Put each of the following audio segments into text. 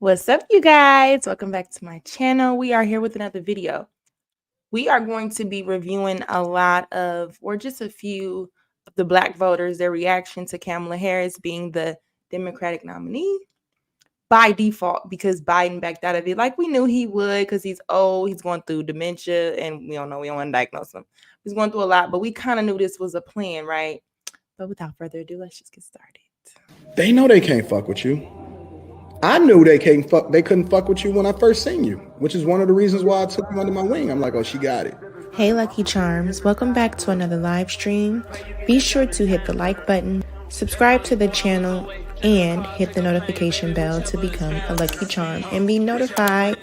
What's up, you guys? Welcome back to my channel. We are here with another video. We are going to be reviewing a lot of, or just a few of the Black voters, their reaction to Kamala Harris being the Democratic nominee by default because Biden backed out of it like we knew he would because he's old, he's going through dementia, and we don't want to diagnose him. He's going through a lot, but we kind of knew this was a plan, right? But without further ado, let's just get started. They know they can't fuck with you. I knew they couldn't fuck with you when I first seen you, which is one of the reasons why I took you under my wing. I'm like, oh, she got it. Hey Lucki Charms, welcome back to another live stream. Be sure to hit the like button, subscribe to the channel, and hit the notification bell to become a Lucki Charm and be notified.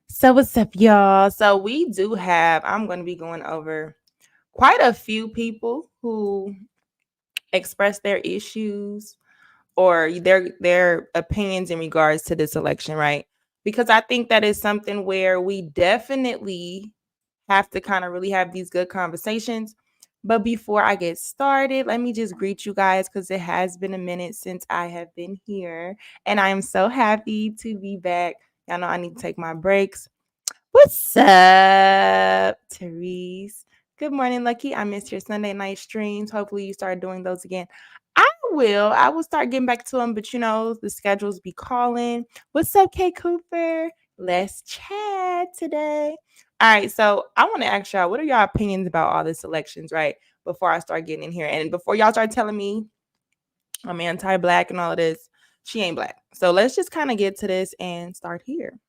So what's up, y'all? So we do have, I'm going to be going over quite a few people who expressed their issues or their opinions in regards to this election, right? Because I think that is something where we definitely have to kind of really have these good conversations. But before I get started, let me just greet you guys because it has been a minute since I have been here. And I am so happy to be back. Y'all know I need to take my breaks. What's up, Therese? Good morning, Lucki. I missed your Sunday night streams. Hopefully you start doing those again. I will start getting back to them, but you know, the schedules be calling. What's up, Kay Cooper? Let's chat today. All right, so I want to ask y'all, what are y'all opinions about all these elections, right? Before I start getting in here. And before y'all start telling me I'm anti-Black and all of this, she ain't Black. So let's just kind of get to this and start here.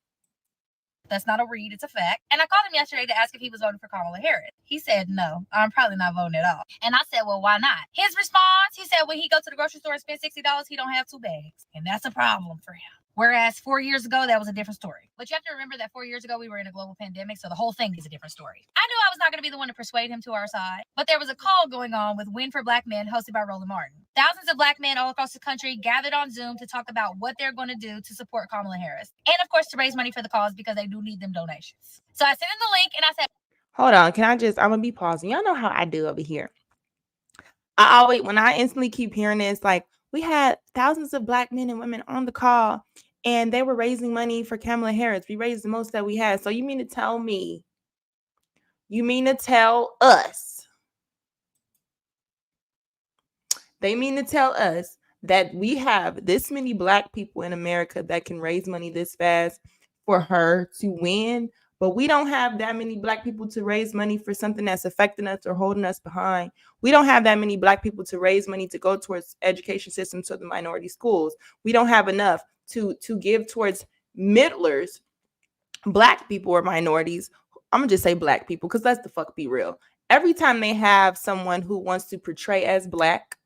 That's not a read, it's a fact. And I called him yesterday to ask if he was voting for Kamala Harris. He said, no, I'm probably not voting at all. And I said, well, why not? His response, he said, when he go to the grocery store and spend $60, he don't have 2 bags. And that's a problem for him. Whereas 4 years ago, that was a different story. But you have to remember that 4 years ago, we were in a global pandemic, so the whole thing is a different story. I knew I was not going to be the one to persuade him to our side, but there was a call going on with Win for Black Men hosted by Roland Martin. Thousands of Black men all across the country gathered on Zoom to talk about what they're going to do to support Kamala Harris. And of course, to raise money for the cause because they do need them donations. So I sent him the link and I said, hold on, I'm going to be pausing. Y'all know how I do over here. When I instantly keep hearing this, like, we had thousands of Black men and women on the call and they were raising money for Kamala Harris. We raised the most that we had. So you mean to tell us, they mean to tell us that we have this many Black people in America that can raise money this fast for her to win, but we don't have that many Black people to raise money for something that's affecting us or holding us behind. We don't have that many Black people to raise money to go towards education systems to the minority schools. We don't have enough to give towards middlers, Black people or minorities. I'm gonna just say Black people because let's the fuck be real. Every time they have someone who wants to portray as Black,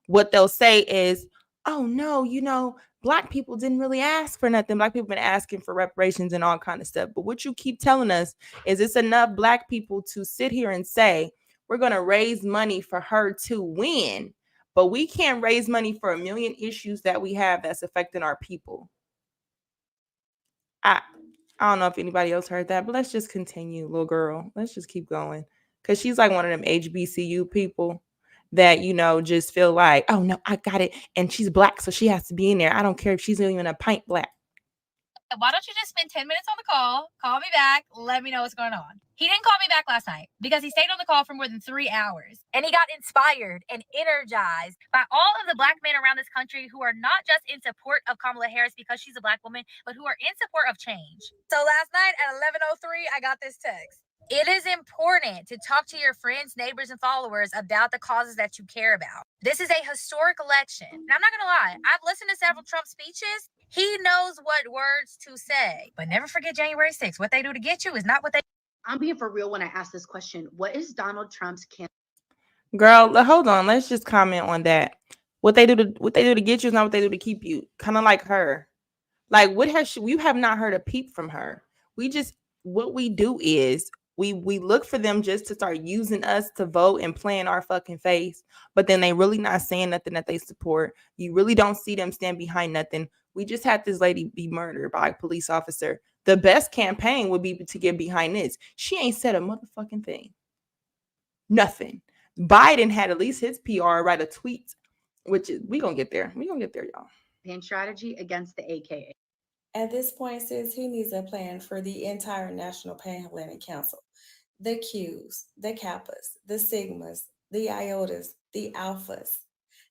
what they'll say is, oh no, you know, Black people didn't really ask for nothing. Black people been asking for reparations and all kind of stuff. But what you keep telling us is it's enough Black people to sit here and say, we're going to raise money for her to win, but we can't raise money for a million issues that we have that's affecting our people. I don't know if anybody else heard that, but let's just continue, little girl. Let's just keep going. Because she's like one of them HBCU people that, you know, just feel like, oh no, I got it. And she's Black, so she has to be in there. I don't care if she's even a pint Black. Why don't you just spend 10 minutes on the call, call me back, let me know what's going on. He didn't call me back last night because he stayed on the call for more than 3 hours. And he got inspired and energized by all of the Black men around this country who are not just in support of Kamala Harris because she's a Black woman, but who are in support of change. So last night at 11:03, I got this text. It is important to talk to your friends, neighbors, and followers about the causes that you care about. This is a historic election. And I'm not going to lie, I've listened to several Trump speeches. He knows what words to say. But never forget January 6th. What they do to get you is not what they... I'm being for real when I ask this question. What is Donald Trump's campaign? Girl, hold on. Let's just comment on that. What they do to get you is not what they do to keep you. Kind of like her. Like, we have not heard a peep from her. What we do is we look for them just to start using us to vote and play in our fucking face, but then they really not saying nothing that they support. You really don't see them stand behind nothing. We just had this lady be murdered by a police officer. The best campaign would be to get behind this. She ain't said a motherfucking thing. Nothing. Biden had at least his PR write a tweet, which is, we gonna get there. We gonna get there, y'all. Campaign strategy against the AKA. At this point, sis, he needs a plan for the entire National Panhellenic Council. The Qs, the Kappas, the Sigmas, the Iotas, the Alphas,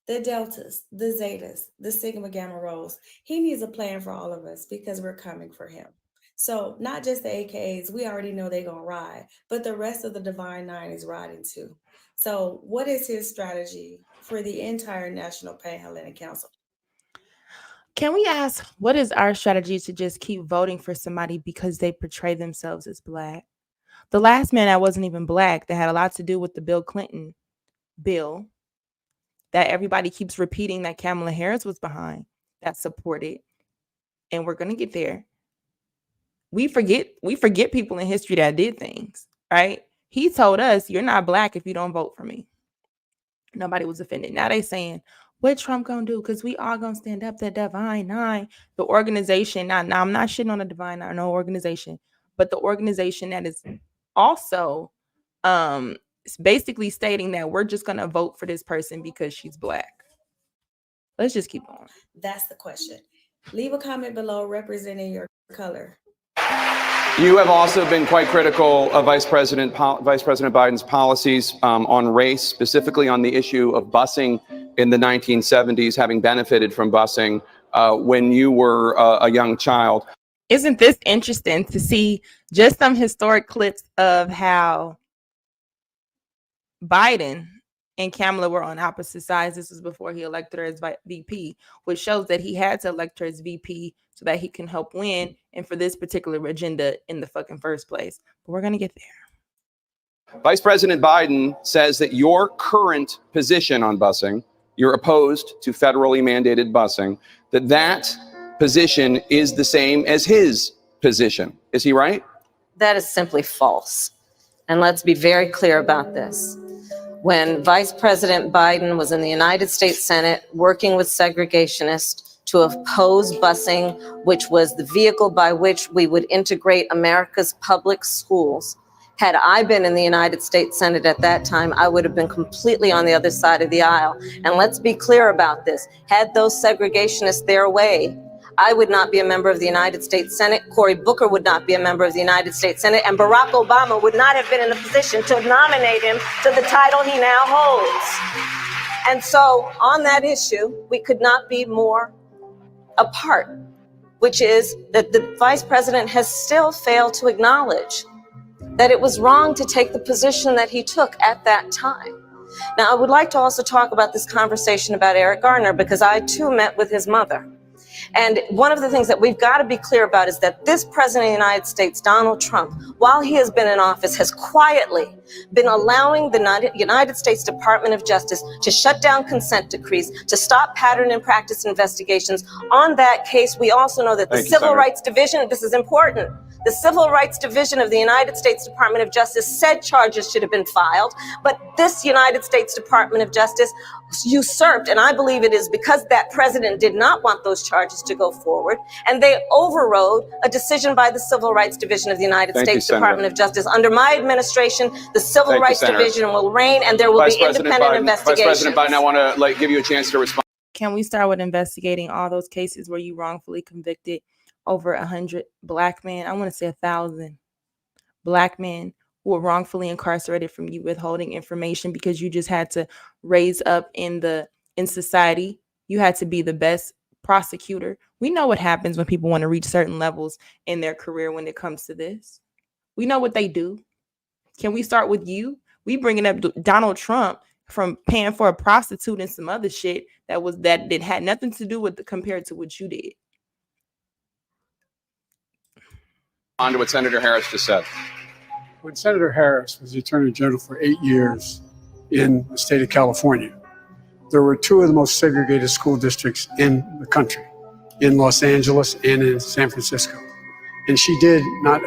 the Deltas, the Zetas, the Sigma Gamma Rhos. He needs a plan for all of us because we're coming for him. So not just the AKAs, we already know they're going to ride, but the rest of the Divine Nine is riding too. So what is his strategy for the entire National Panhellenic Council? Can we ask, what is our strategy to just keep voting for somebody because they portray themselves as Black? The last man that wasn't even Black, that had a lot to do with the Bill Clinton bill that everybody keeps repeating that Kamala Harris was behind, that supported, and we're going to get there. We forget people in history that did things, right? He told us, you're not Black if you don't vote for me. Nobody was offended. Now they saying, what Trump gonna do? Because we all gonna stand up to Divine Nine, the organization. Now I'm not shitting on the Divine Nine, no organization, but the organization that is also basically stating that we're just gonna vote for this person because she's Black. Let's just keep going. That's the question. Leave a comment below representing your color. You have also been quite critical of Vice President Biden's policies on race, specifically on the issue of busing in the 1970s, having benefited from busing when you were a young child. Isn't this interesting to see just some historic clips of how Biden and Kamala were on opposite sides? This was before he elected her as VP, which shows that he had to elect her as VP so that he can help win and for this particular agenda in the fucking first place. But we're going to get there. Vice President Biden says that your current position on busing, you're opposed to federally mandated busing, that position is the same as his position. Is he right? That is simply false. And let's be very clear about this. When Vice President Biden was in the United States Senate working with segregationists to oppose busing, which was the vehicle by which we would integrate America's public schools, had I been in the United States Senate at that time, I would have been completely on the other side of the aisle. And let's be clear about this. Had those segregationists their way, I would not be a member of the United States Senate, Cory Booker would not be a member of the United States Senate, and Barack Obama would not have been in a position to nominate him to the title he now holds. And so on that issue, we could not be more apart, which is that the vice president has still failed to acknowledge that it was wrong to take the position that he took at that time. Now, I would like to also talk about this conversation about Eric Garner, because I too met with his mother. And one of the things that we've got to be clear about is that this president of the United States, Donald Trump, while he has been in office, has quietly been allowing the United States Department of Justice to shut down consent decrees, to stop pattern and practice investigations. On that case, we also know that the Civil Rights Division, this is important, the Civil Rights Division of the United States Department of Justice said charges should have been filed, but this United States Department of Justice usurped, and I believe it is because that president did not want those charges to go forward, and they overrode a decision by the Civil Rights Division of the United States Department of Justice. Under my administration, the Civil Rights Division will reign, and there will be independent investigations. Vice President Biden, I want to give you a chance to respond. Can we start with investigating all those cases where you wrongfully convicted over 100 Black men? I want to say 1,000 Black men who were wrongfully incarcerated from you withholding information because you just had to raise up in society. You had to be the best prosecutor. We know what happens when people want to reach certain levels in their career when it comes to this. We know what they do. Can we start with you? We bringing up Donald Trump from paying for a prostitute and some other shit that had nothing to do with compared to what you did. On to what Senator Harris just said. When Senator Harris was the Attorney General for 8 years in the state of California, there were two of the most segregated school districts in the country, in Los Angeles and in San Francisco. And she did not,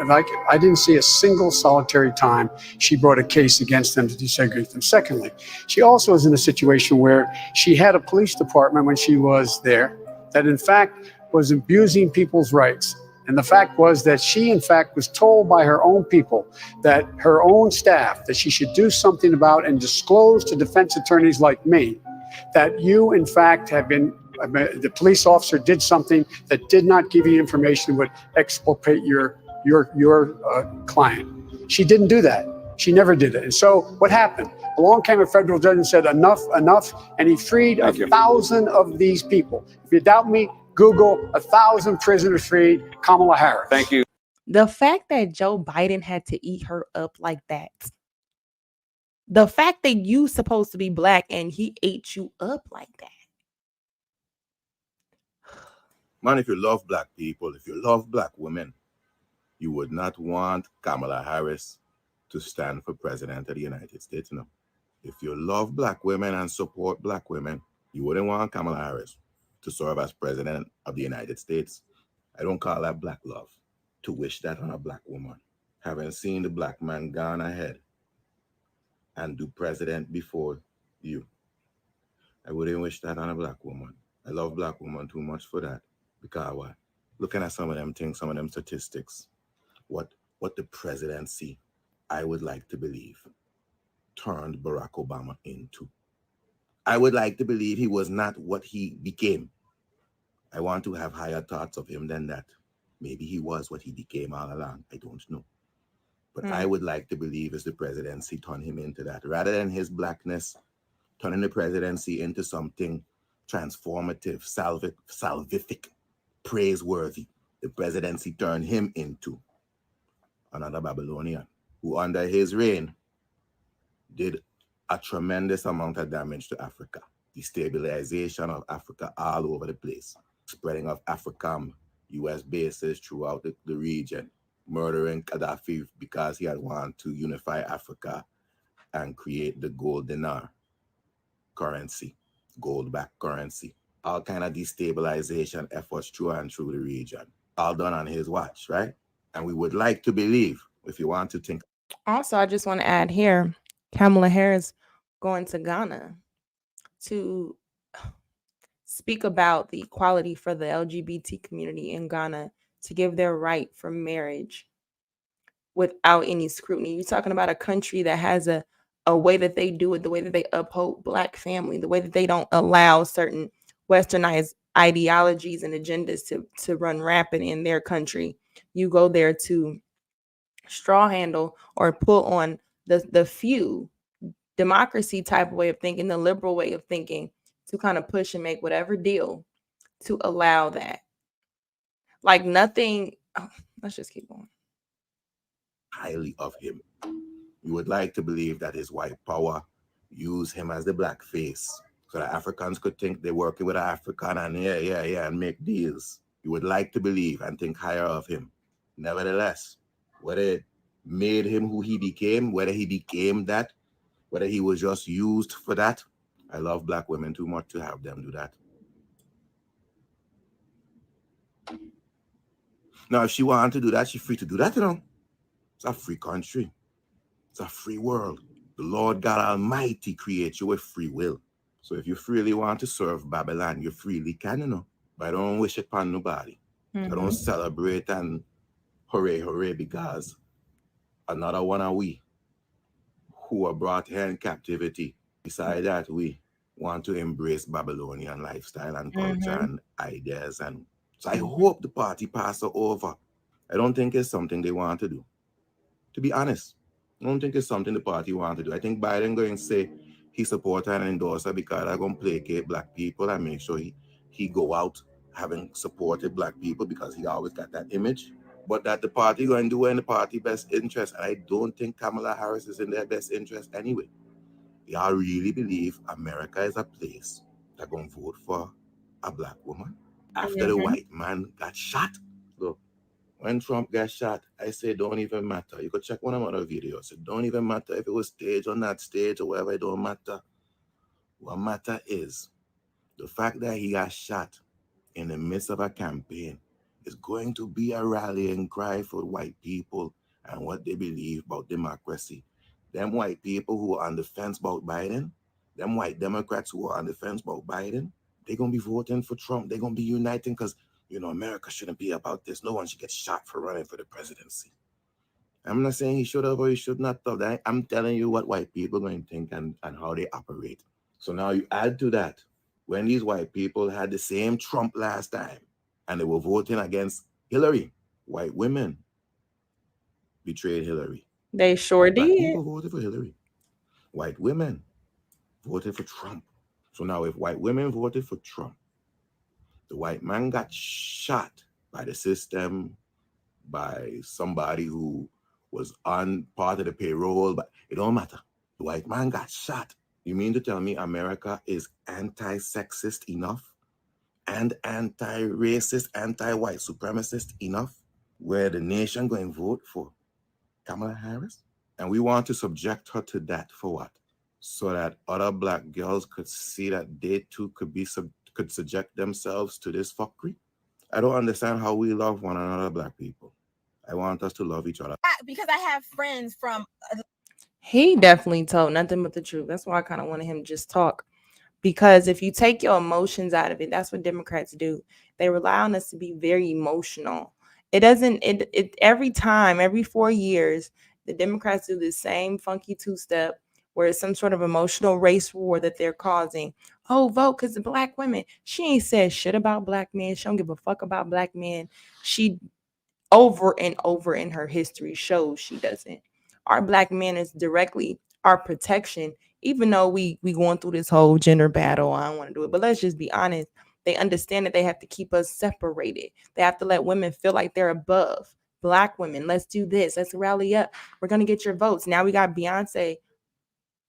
I didn't see a single solitary time she brought a case against them to desegregate them. Secondly, she also was in a situation where she had a police department when she was there that in fact was abusing people's rights. And the fact was that she, in fact, was told by her own people, that her own staff, that she should do something about and disclose to defense attorneys like me that you, in fact, have been, the police officer did something that did not give you information that would exculpate your client. She didn't do that. She never did it. And so what happened? Along came a federal judge and said, enough, and he freed 1,000 of these people. If you doubt me, Google 1,000 prisoners freed, Kamala Harris. Thank you. The fact that Joe Biden had to eat her up like that. The fact that you supposed to be black and he ate you up like that. Man, if you love black people, if you love black women, you would not want Kamala Harris to stand for president of the United States. No. If you love black women and support black women, you wouldn't want Kamala Harris to serve as president of the United States. I don't call that black love, to wish that on a black woman. Having seen the black man gone ahead and do president before you, I wouldn't wish that on a black woman. I love black women too much for that. Because what? Looking at some of them things, some of them statistics, what the presidency, I would like to believe, turned Barack Obama into. I would like to believe he was not what he became. I want to have higher thoughts of him than that. Maybe he was what he became all along. I don't know. But I would like to believe as the presidency turned him into that. Rather than his blackness, turning the presidency into something transformative, salvific, praiseworthy. The presidency turned him into another Babylonian who under his reign did a tremendous amount of damage to Africa. Destabilization of Africa all over the place. Spreading of AFRICOM, US bases throughout the region. Murdering Gaddafi because he had wanted to unify Africa and create the gold dinar currency, gold-backed currency. All kind of destabilization efforts through and through the region. All done on his watch, right? And we would like to believe, if you want to think. Also, I just want to add here, Kamala Harris going to Ghana to speak about the equality for the LGBT community in Ghana, to give their right for marriage without any scrutiny. You're talking about a country that has a way that they do it, the way that they uphold black family, the way that they don't allow certain westernized ideologies and agendas to run rampant in their country. You go there to straw handle or pull on the few democracy type of way of thinking, the liberal way of thinking, to kind of push and make whatever deal to allow that. Like nothing. Let's just keep going. Highly of him. You would like to believe that his white power used him as the black face so that Africans could think they're working with an African and and make deals. You would like to believe and think higher of him. Nevertheless, whether it made him who he became, whether he became that, whether he was just used for that, I love black women too much to have them do that. Now, if she wanted to do that, she's free to do that, you know. It's a free country. It's a free world. The Lord God Almighty creates you with free will. So if you freely want to serve Babylon, you freely can, you know. But I don't wish it upon nobody. I don't celebrate and hooray because another one of we who are brought here in captivity. Besides that, we want to embrace Babylonian lifestyle and culture and ideas. And so I hope the party pass her over. I don't think it's something they want to do. To be honest, I don't think it's something the party want to do. I think Biden going to say he support her and endorse her because they're going to placate black people and make sure he go out having supported black people because he always got that image. But that the party going to do in the party best interest. And I don't think Kamala Harris is in their best interest anyway. Y'all really believe America is a place they're going to vote for a black woman after the white man got shot? Look, when Trump got shot, I say don't even matter. You could check one of my other videos. It don't even matter if it was staged or not staged or whatever. It don't matter. What matter is the fact that he got shot in the midst of a campaign is going to be a rallying cry for white people and what they believe about democracy. Them white people who are on the fence about Biden, them white Democrats who are on the fence about Biden, they're going to be voting for Trump. They're going to be uniting because America shouldn't be about this. No one should get shot for running for the presidency. I'm not saying he should have or he should not have. I'm telling you what white people are going to think and how they operate. So now you add to that, when these white people had the same Trump last time and they were voting against Hillary, white women betrayed Hillary. They sure Black did. people voted for Hillary. White women voted for Trump. So now if white women voted for Trump, the white man got shot by the system, by somebody who was on part of the payroll, but it don't matter. The white man got shot. You mean to tell me America is anti-sexist enough and anti-racist, anti-white supremacist enough where the nation going to vote for Kamala Harris? And we want to subject her to that for what? So that other black girls could see that they too could subject themselves to this fuckery? I don't understand how we love one another, black people. I want us to love each other. Because I have friends from. He definitely told nothing but the truth. That's why I kind of wanted him to just talk. Because if you take your emotions out of it, that's what Democrats do. They rely on us to be very emotional. It doesn't, every time, every 4 years, the Democrats do the same funky two-step where it's some sort of emotional race war that they're causing. Oh, vote because the black women. She ain't said shit about black men. She don't give a fuck about black men. She over and over in her history shows she doesn't. Our black men is directly our protection, even though we going through this whole gender battle. I don't want to do it, but let's just be honest. They understand that they have to keep us separated. They have to let women feel like they're above. Black women, let's do this. Let's rally up. We're going to get your votes. Now we got Beyonce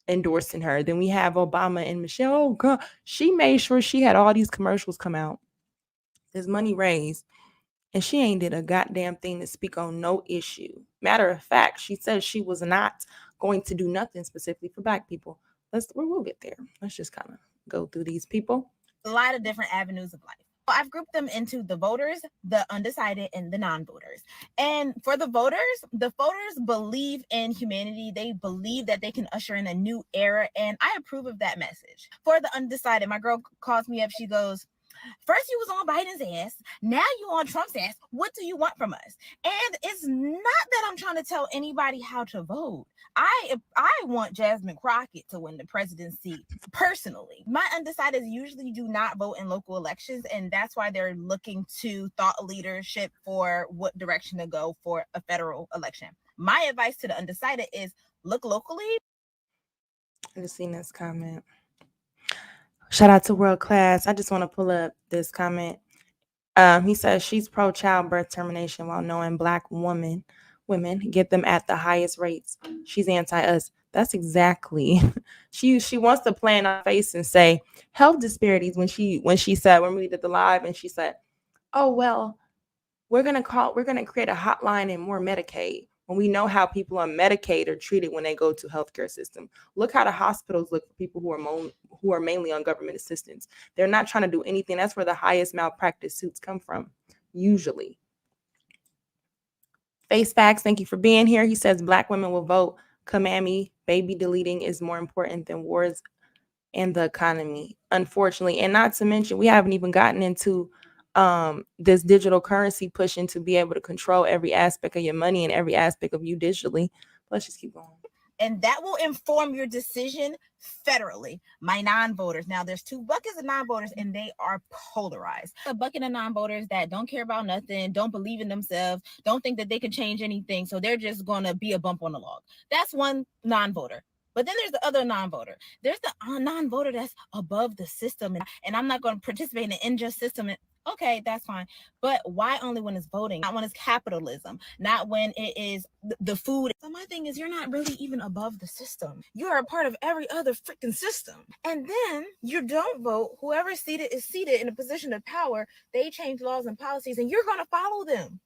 endorsing her. Then we have Obama and Michelle. Oh, God. She made sure she had all these commercials come out. There's money raised. And she ain't did a goddamn thing to speak on no issue. Matter of fact, she said she was not going to do nothing specifically for black people. We'll get there. Let's just kind of go through these people. A lot of different avenues of life. I've grouped them into the voters, the undecided, and the non-voters. And for the voters believe in humanity. They believe that they can usher in a new era, and I approve of that message. For the undecided, my girl calls me up. She goes, first you was on Biden's ass, now you on Trump's ass. What do you want from us? And it's not that I'm trying to tell anybody how to vote. I want Jasmine Crockett to win the presidency personally. My undecideds usually do not vote in local elections, and that's why they're looking to thought leadership for what direction to go for a federal election. My advice to the undecided is look locally. I just seen this comment. Shout out to World Class. I just want to pull up this comment. He says she's pro childbirth termination while knowing black women get them at the highest rates. She's anti us. That's exactly. She wants to play in our face and say health disparities when she said when we did the live and she said, oh well, we're gonna create a hotline and more Medicaid. When we know how people on Medicaid are treated when they go to healthcare system. Look how the hospitals look for people who are mainly on government assistance. They're not trying to do anything. That's where the highest malpractice suits come from, usually. Face Facts, thank you for being here. He says black women will vote. Kamami, baby deleting is more important than wars and the economy, unfortunately. And not to mention, we haven't even gotten into this digital currency pushing to be able to control every aspect of your money and every aspect of you digitally. Let's just keep going. And that will inform your decision federally. My non-voters. Now, there's two buckets of non-voters, and they are polarized. A bucket of non-voters that don't care about nothing, don't believe in themselves, don't think that they can change anything, so they're just going to be a bump on the log. That's one non-voter. But then there's the other non-voter. There's the non-voter that's above the system, and I'm not going to participate in an unjust system. Okay, that's fine. But why only when it's voting? Not when it's capitalism, not when it is the food. So my thing is, you're not really even above the system. You're a part of every other freaking system. And then you don't vote. Whoever's seated is seated in a position of power. They change laws and policies, and you're going to follow them.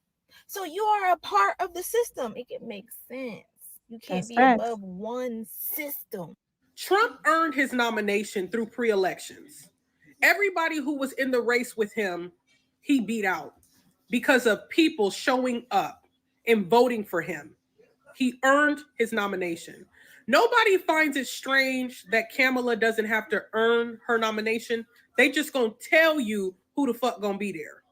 So you are a part of the system. It can make sense. You can't be above one system. Trump earned his nomination through pre-elections. Everybody who was in the race with him, he beat out because of people showing up and voting for him. He earned his nomination. Nobody finds it strange that Kamala doesn't have to earn her nomination. They just gonna tell you who the fuck gonna be there.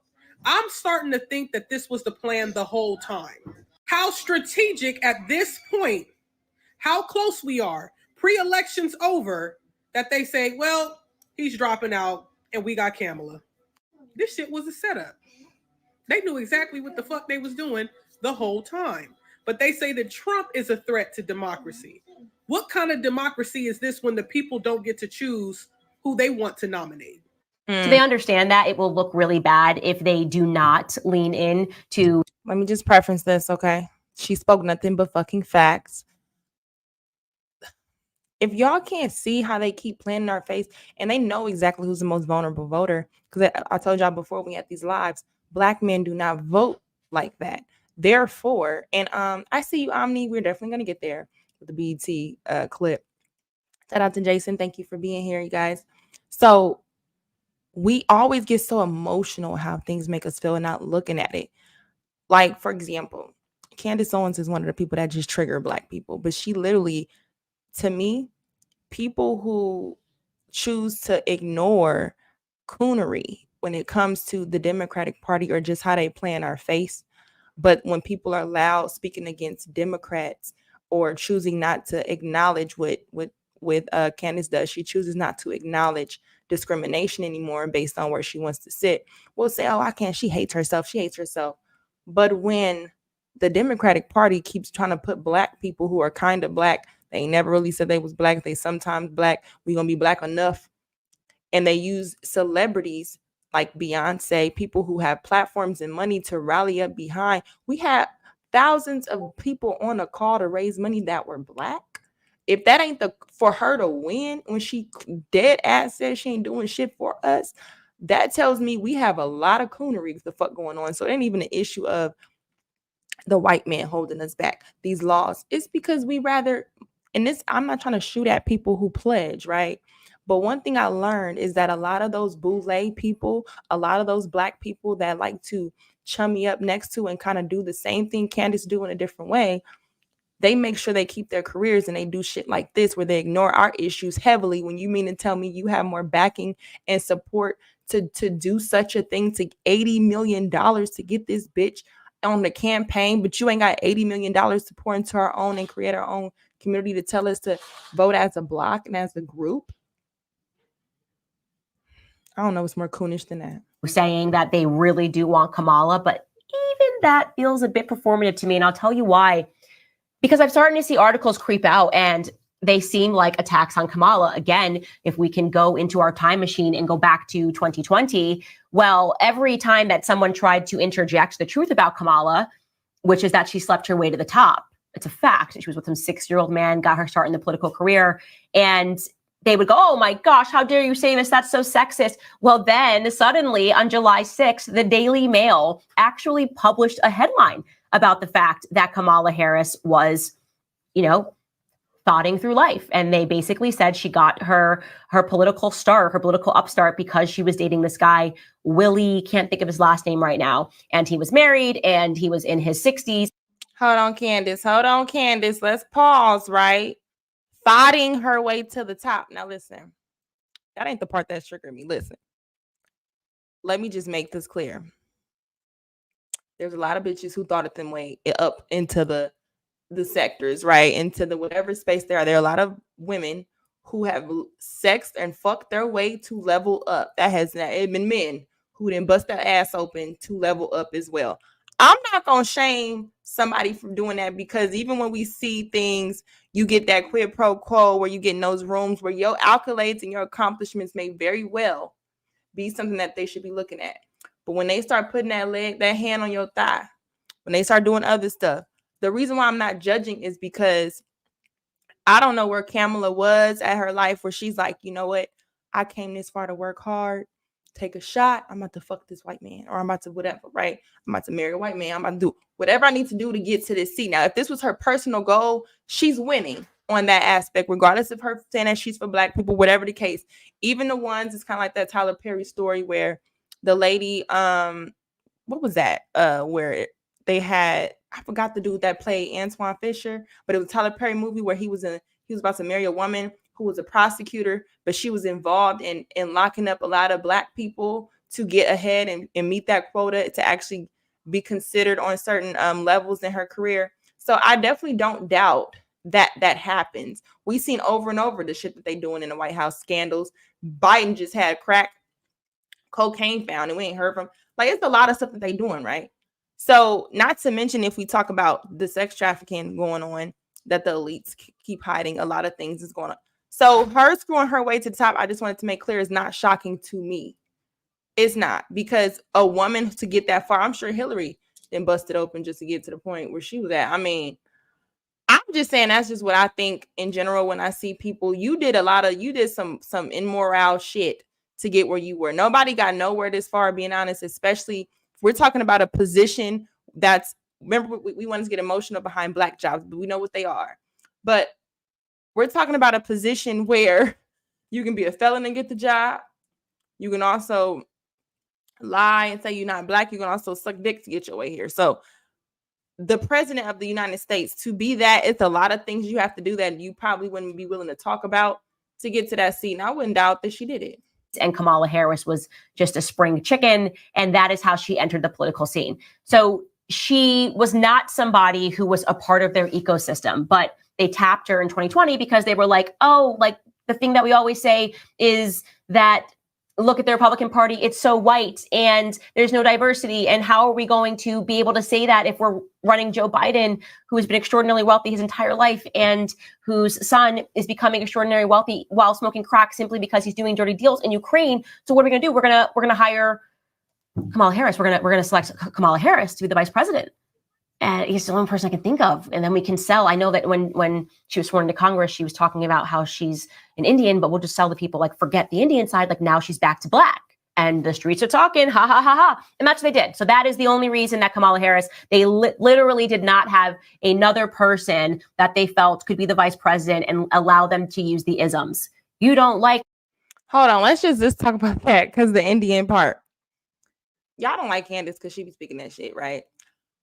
I'm starting to think that this was the plan the whole time. How strategic at this point, how close we are, pre-election's over, that they say, well, he's dropping out and we got Kamala. This shit was a setup. They knew exactly what the fuck they was doing the whole time. But they say that Trump is a threat to democracy. What kind of democracy is this when the people don't get to choose who they want to nominate? So they understand that it will look really bad if they do not lean in to. Let me just preference this, okay? She spoke nothing but fucking facts. If y'all can't see how they keep playing in our face, and they know exactly who's the most vulnerable voter, because I told y'all before we had these lives, Black men do not vote like that. Therefore, and I see you, Omni. We're definitely gonna get there with the BET clip. Shout out to Jason. Thank you for being here, you guys. So we always get so emotional how things make us feel and not looking at it. Like, for example, Candace Owens is one of the people that just trigger Black people, but she literally, to me, people who choose to ignore coonery when it comes to the Democratic Party or just how they play in our face. But when people are loud speaking against Democrats or choosing not to acknowledge what Candace does, she chooses not to acknowledge discrimination anymore based on where she wants to sit. We'll say, oh, I can't. She hates herself. She hates herself. But when the Democratic Party keeps trying to put Black people who are kind of Black, they ain't never really said they was Black. They sometimes Black. We gonna be Black enough. And they use celebrities like Beyonce, people who have platforms and money to rally up behind. We had thousands of people on a call to raise money that were Black. If that ain't for her to win when she dead ass says she ain't doing shit for us, that tells me we have a lot of coonery the fuck going on. So it ain't even an issue of the white man holding us back. These laws, it's because we rather, and this, I'm not trying to shoot at people who pledge, right? But one thing I learned is that a lot of those boule people, a lot of those Black people that like to chummy up next to and kind of do the same thing Candace do in a different way, they make sure they keep their careers and they do shit like this where they ignore our issues heavily. When you mean to tell me you have more backing and support to do such a thing, to $80 million to get this bitch on the campaign, but you ain't got $80 million to pour into our own and create our own community to tell us to vote as a block and as a group. I don't know what's more coonish than that. Saying that they really do want Kamala, but even that feels a bit performative to me. And I'll tell you why. Because I'm starting to see articles creep out and they seem like attacks on Kamala. Again, if we can go into our time machine and go back to 2020, well, every time that someone tried to interject the truth about Kamala, which is that she slept her way to the top, it's a fact. She was with some 6-year-old man, got her start in the political career, and they would go, oh my gosh, how dare you say this? That's so sexist. Well, then suddenly on July 6th, the Daily Mail actually published a headline about the fact that Kamala Harris was, thoughting through life. And they basically said she got her political start, her political upstart, because she was dating this guy, Willie, can't think of his last name right now. And he was married and he was in his 60s. Hold on, Candace. Let's pause, right? Fighting her way to the top. Now listen, that ain't the part that's triggering me. Listen, let me just make this clear. There's a lot of bitches who thought it them way up into the sectors, right? Into the whatever space there are. There are a lot of women who have sexed and fucked their way to level up. That has not been men who didn't bust their ass open to level up as well. I'm not gonna shame somebody for doing that, because even when we see things, you get that quid pro quo where you get in those rooms where your accolades and your accomplishments may very well be something that they should be looking at. But when they start putting that hand on your thigh, when they start doing other stuff, the reason why I'm not judging is because I don't know where Kamala was at her life where she's like, you know what? I came this far to work hard, take a shot. I'm about to fuck this white man, or I'm about to whatever, right? I'm about to marry a white man. I'm about to do whatever I need to do to get to this seat. Now, if this was her personal goal, she's winning on that aspect, regardless of her saying that she's for Black people, whatever the case. Even the ones, it's kind of like that Tyler Perry story where the lady, what was that? Where they had, I forgot the dude that played Antoine Fisher, but it was a Tyler Perry movie where he was about to marry a woman who was a prosecutor, but she was involved in locking up a lot of Black people to get ahead and meet that quota to actually be considered on certain levels in her career. So I definitely don't doubt that happens. We've seen over and over the shit that they doing in the White House, scandals. Biden just had crack cocaine found and we ain't heard from. Like, it's a lot of stuff that they doing, right? So not to mention, if we talk about the sex trafficking going on, that the elites keep hiding, a lot of things is going on. So her screwing her way to the top, I just wanted to make clear, is not shocking to me. It's not, because a woman to get that far, I'm sure Hillary then busted open just to get to the point where she was at. I mean, I'm just saying that's just what I think in general. When I see people, you did some immoral shit to get where you were. Nobody got nowhere this far, being honest, especially if we're talking about a position that's, remember, we want to get emotional behind black jobs, but we know what they are. But we're talking about a position where you can be a felon and get the job. You can also lie and say you're not black. You can also suck dick to get your way here. So the president of the United States, to be that, it's a lot of things you have to do that you probably wouldn't be willing to talk about to get to that seat. And I wouldn't doubt that she did it. And Kamala Harris was just a spring chicken, and that is how she entered the political scene. So she was not somebody who was a part of their ecosystem, but they tapped her in 2020 because they were like, oh, like the thing that we always say is that, look at the Republican Party, it's so white and there's no diversity. And how are we going to be able to say that if we're running Joe Biden, who has been extraordinarily wealthy his entire life and whose son is becoming extraordinarily wealthy while smoking crack simply because he's doing dirty deals in Ukraine? So what are we going to do? We're going to hire Kamala Harris. We're going to select Kamala Harris to be the vice president. And he's the only person I can think of. And then we can sell. I know that when she was sworn into Congress, she was talking about how she's an Indian, but we'll just sell the people, like, forget the Indian side. Like, now she's back to black and the streets are talking, ha, ha, ha, ha. And that's what they did. So that is the only reason that Kamala Harris, they literally did not have another person that they felt could be the vice president and allow them to use the isms. You don't like. Hold on. Let's just talk about that, because the Indian part. Y'all don't like Candace because she be speaking that shit, right?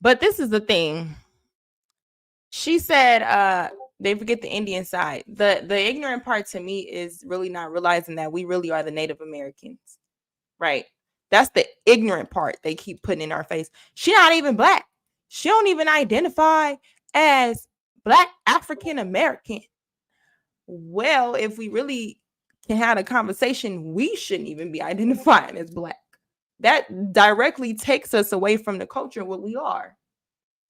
But this is the thing. She said they forget the Indian side. The ignorant part to me is really not realizing that we really are the Native Americans, right? That's the ignorant part they keep putting in our face. She not even black. She don't even identify as Black African American. Well, if we really can have a conversation, we shouldn't even be identifying as black. That directly takes us away from the culture and what we are.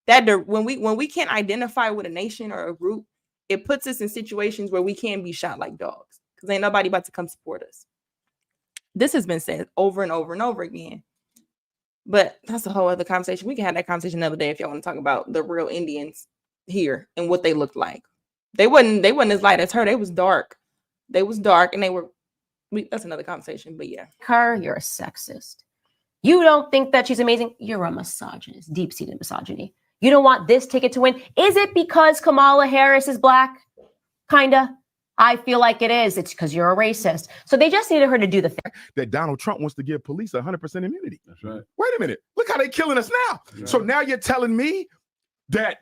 That when we can't identify with a nation or a group, it puts us in situations where we can be shot like dogs, because ain't nobody about to come support us. This has been said over and over and over again. But that's a whole other conversation. We can have that conversation another day if y'all want to talk about the real Indians here and what they looked like. They wasn't as light as her. They was dark. And they were. That's another conversation. But yeah, her, you're a sexist. You don't think that she's amazing. You're a misogynist, deep-seated misogyny. You don't want this ticket to win. Is it because Kamala Harris is black? Kinda. I feel like it is. It's because you're a racist. So they just needed her to do the thing. That Donald Trump wants to give police 100% immunity. That's right. Wait a minute. Look how they're killing us now. Right. So now you're telling me that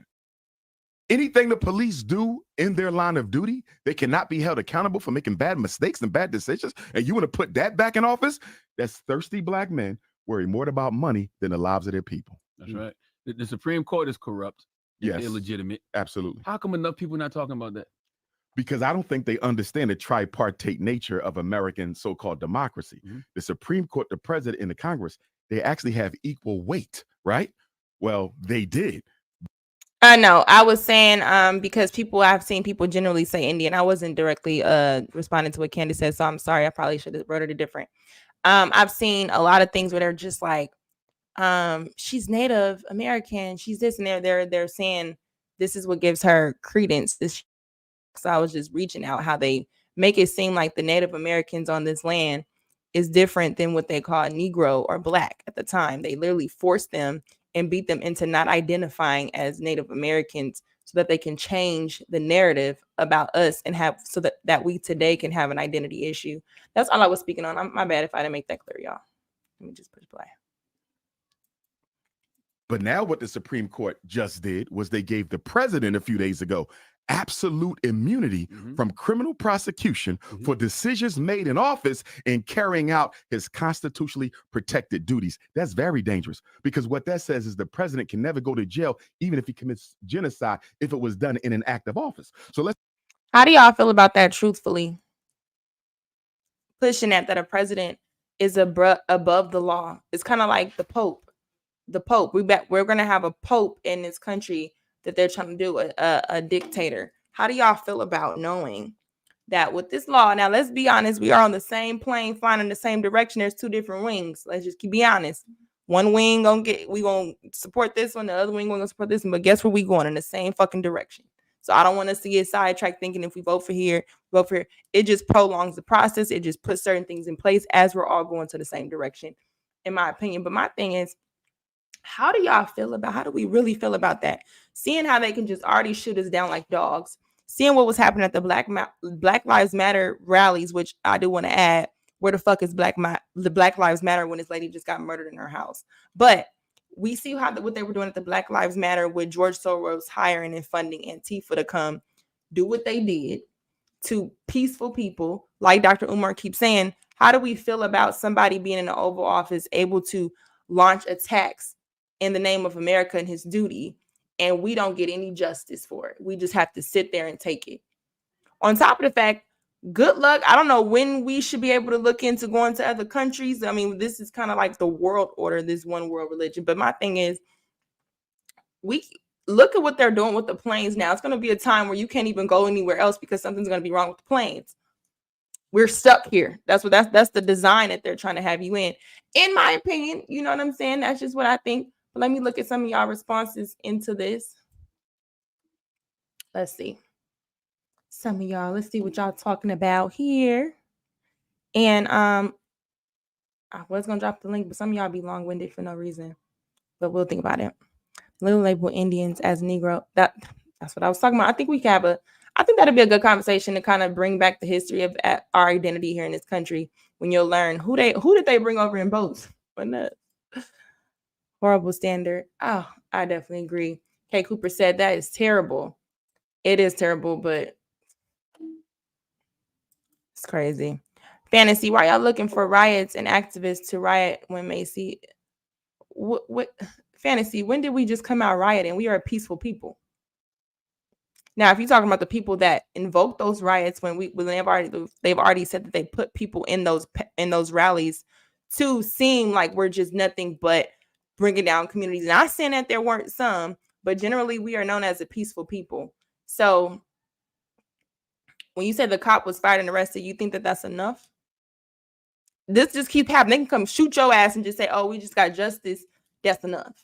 anything the police do in their line of duty, they cannot be held accountable for making bad mistakes and bad decisions? And you want to put that back in office? That's thirsty black men worry more about money than the lives of their people. That's right. The Supreme Court is corrupt. Yes. Illegitimate. Absolutely. How come enough people not talking about that? Because I don't think they understand the tripartite nature of American so-called democracy. Mm-hmm. The Supreme Court, the president, and the Congress, they actually have equal weight, right? Well, they did. No, I was saying because I've seen people generally say Indian. I wasn't directly responding to what Candace said, so I'm sorry. I probably should have worded it different. I've seen a lot of things where they're just like, she's Native American, she's this, and they're saying this is what gives her credence. So I was just reaching out how they make it seem like the Native Americans on this land is different than what they call Negro or black at the time. They literally forced them and beat them into not identifying as Native Americans so that they can change the narrative about us and have so that we today can have an identity issue. That's all I was speaking on. My bad if I didn't make that clear, y'all. Let me just push play. But now what the Supreme Court just did was they gave the president a few days ago absolute immunity from criminal prosecution for decisions made in office and carrying out his constitutionally protected duties. That's very dangerous, because what that says is the president can never go to jail even if he commits genocide if it was done in an act of office. So let's. How do y'all feel about that, truthfully? Pushing that a president is above the law. It's kind of like the Pope. The Pope. We're going to have a Pope in this country that they're trying to do, a dictator. How do y'all feel about knowing that with this law? Now, let's be honest. We are on the same plane, flying in the same direction. There's two different wings. Let's just be honest. One wing we gonna support this one. The other wing gonna support this one. But guess where we going? In the same fucking direction. So I don't want us to get sidetracked thinking if we vote for here, vote for here. It just prolongs the process. It just puts certain things in place as we're all going to the same direction, in my opinion. But my thing is, how do we really feel about that? Seeing how they can just already shoot us down like dogs. Seeing what was happening at the Black Lives Matter rallies, which I do want to add, where the fuck is the Black Lives Matter when this lady just got murdered in her house? But we see what they were doing at the Black Lives Matter with George Soros hiring and funding Antifa to come do what they did to peaceful people. Like Dr. Umar keeps saying, how do we feel about somebody being in the Oval Office able to launch attacks in the name of America and his duty, and we don't get any justice for it? We just have to sit there and take it. On top of the fact, good luck. I don't know when we should be able to look into going to other countries. I mean, this is kind of like the world order, this one world religion. But my thing is, we look at what they're doing with the planes now. It's going to be a time where you can't even go anywhere else because something's going to be wrong with the planes. We're stuck here. That's the design that they're trying to have you in my opinion. You know what I'm saying? That's just what I think. But let me look at some of y'all responses into this. Let's see. Some of y'all, let's see what y'all talking about here. And I was gonna drop the link, but some of y'all be long-winded for no reason. But we'll think about it. Little label Indians as Negro. That's what I was talking about. I think I think that'd be a good conversation to kind of bring back the history of our identity here in this country. When you'll learn who did they bring over in boats? Wasn't that horrible standard? Oh, I definitely agree. Kay Cooper said that is terrible. It is terrible, but it's crazy. Fantasy, why y'all looking for riots and activists to riot when Macy? What Fantasy, when did we just come out rioting? We are a peaceful people. Now, if you're talking about the people that invoked those riots when they've already said that they put people in those rallies to seem like we're just nothing but bringing down communities. Not saying that there weren't some, but generally we are known as a peaceful people. So when you say the cop was fired and arrested, you think that that's enough? This just keeps happening. They can come shoot your ass and just say, oh, we just got justice. That's enough.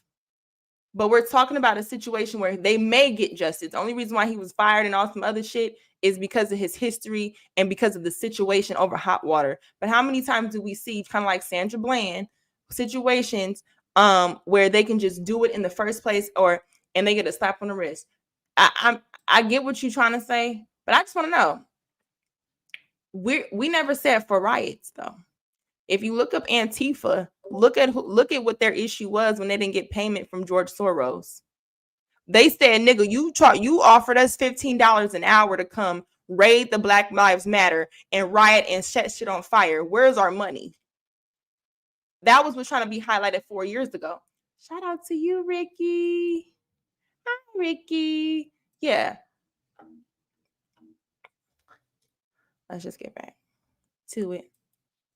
But we're talking about a situation where they may get justice. The only reason why he was fired and all some other shit is because of his history and because of the situation over hot water. But how many times do we see, kind of like Sandra Bland, situations where they can just do it in the first place and they get a slap on the wrist? I get what you're trying to say, but I just want to know. We never said for riots though. If you look up Antifa, look at what their issue was when they didn't get payment from George Soros. They said, nigga, you offered us $15 an hour to come raid the Black Lives Matter and riot and set shit on fire. Where's our money? That was what's trying to be highlighted 4 years ago. Shout out to you, Ricky. Hi, Ricky. Yeah. Let's just get back to it.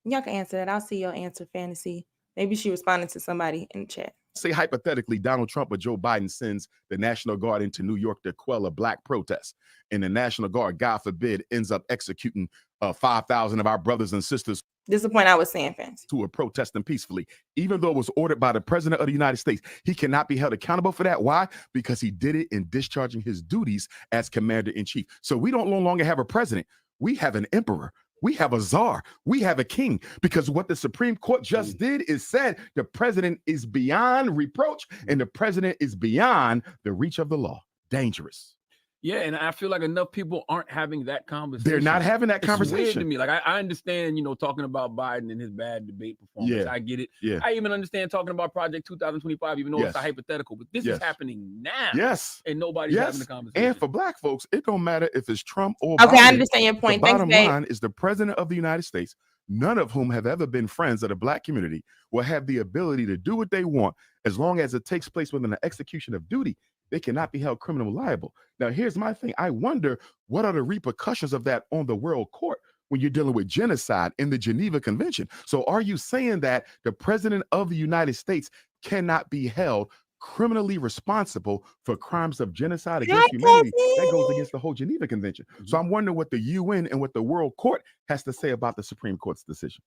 Y'all can answer that. I'll see your answer, Fantasy. Maybe she responded to somebody in the chat. Say hypothetically, Donald Trump or Joe Biden sends the National Guard into New York to quell a black protest. And the National Guard, God forbid, ends up executing 5,000 of our brothers and sisters. This is the point I was saying, Fantasy. Who were protesting peacefully. Even though it was ordered by the President of the United States, he cannot be held accountable for that. Why? Because he did it in discharging his duties as Commander-in-Chief. So we don't no longer have a president. We have an emperor. We have a czar. We have a king, because what the Supreme Court just did is said the president is beyond reproach and the president is beyond the reach of the law. Dangerous. Yeah, and I feel like enough people aren't having that conversation. They're not having that It's weird conversation. to me. Like I understand, talking about Biden and his bad debate performance. Yeah. I get it. Yeah. I even understand talking about Project 2025, even though it's a Yes. hypothetical. But this Yes. is happening now. Yes. And nobody's having the conversation. And for black folks, it don't matter if it's Trump or Okay, Biden. I understand your point. The Thanks, bottom babe. line is the president of the United States, none of whom have ever been friends of the black community, will have the ability to do what they want as long as it takes place within the execution of duty. They cannot be held criminally liable. Now, here's my thing. I wonder what are the repercussions of that on the world court when you're dealing with genocide in the Geneva Convention. So are you saying that the president of the United States cannot be held criminally responsible for crimes of genocide against humanity? That goes against the whole Geneva Convention. So I'm wondering what the UN and what the world court has to say about the Supreme Court's decision.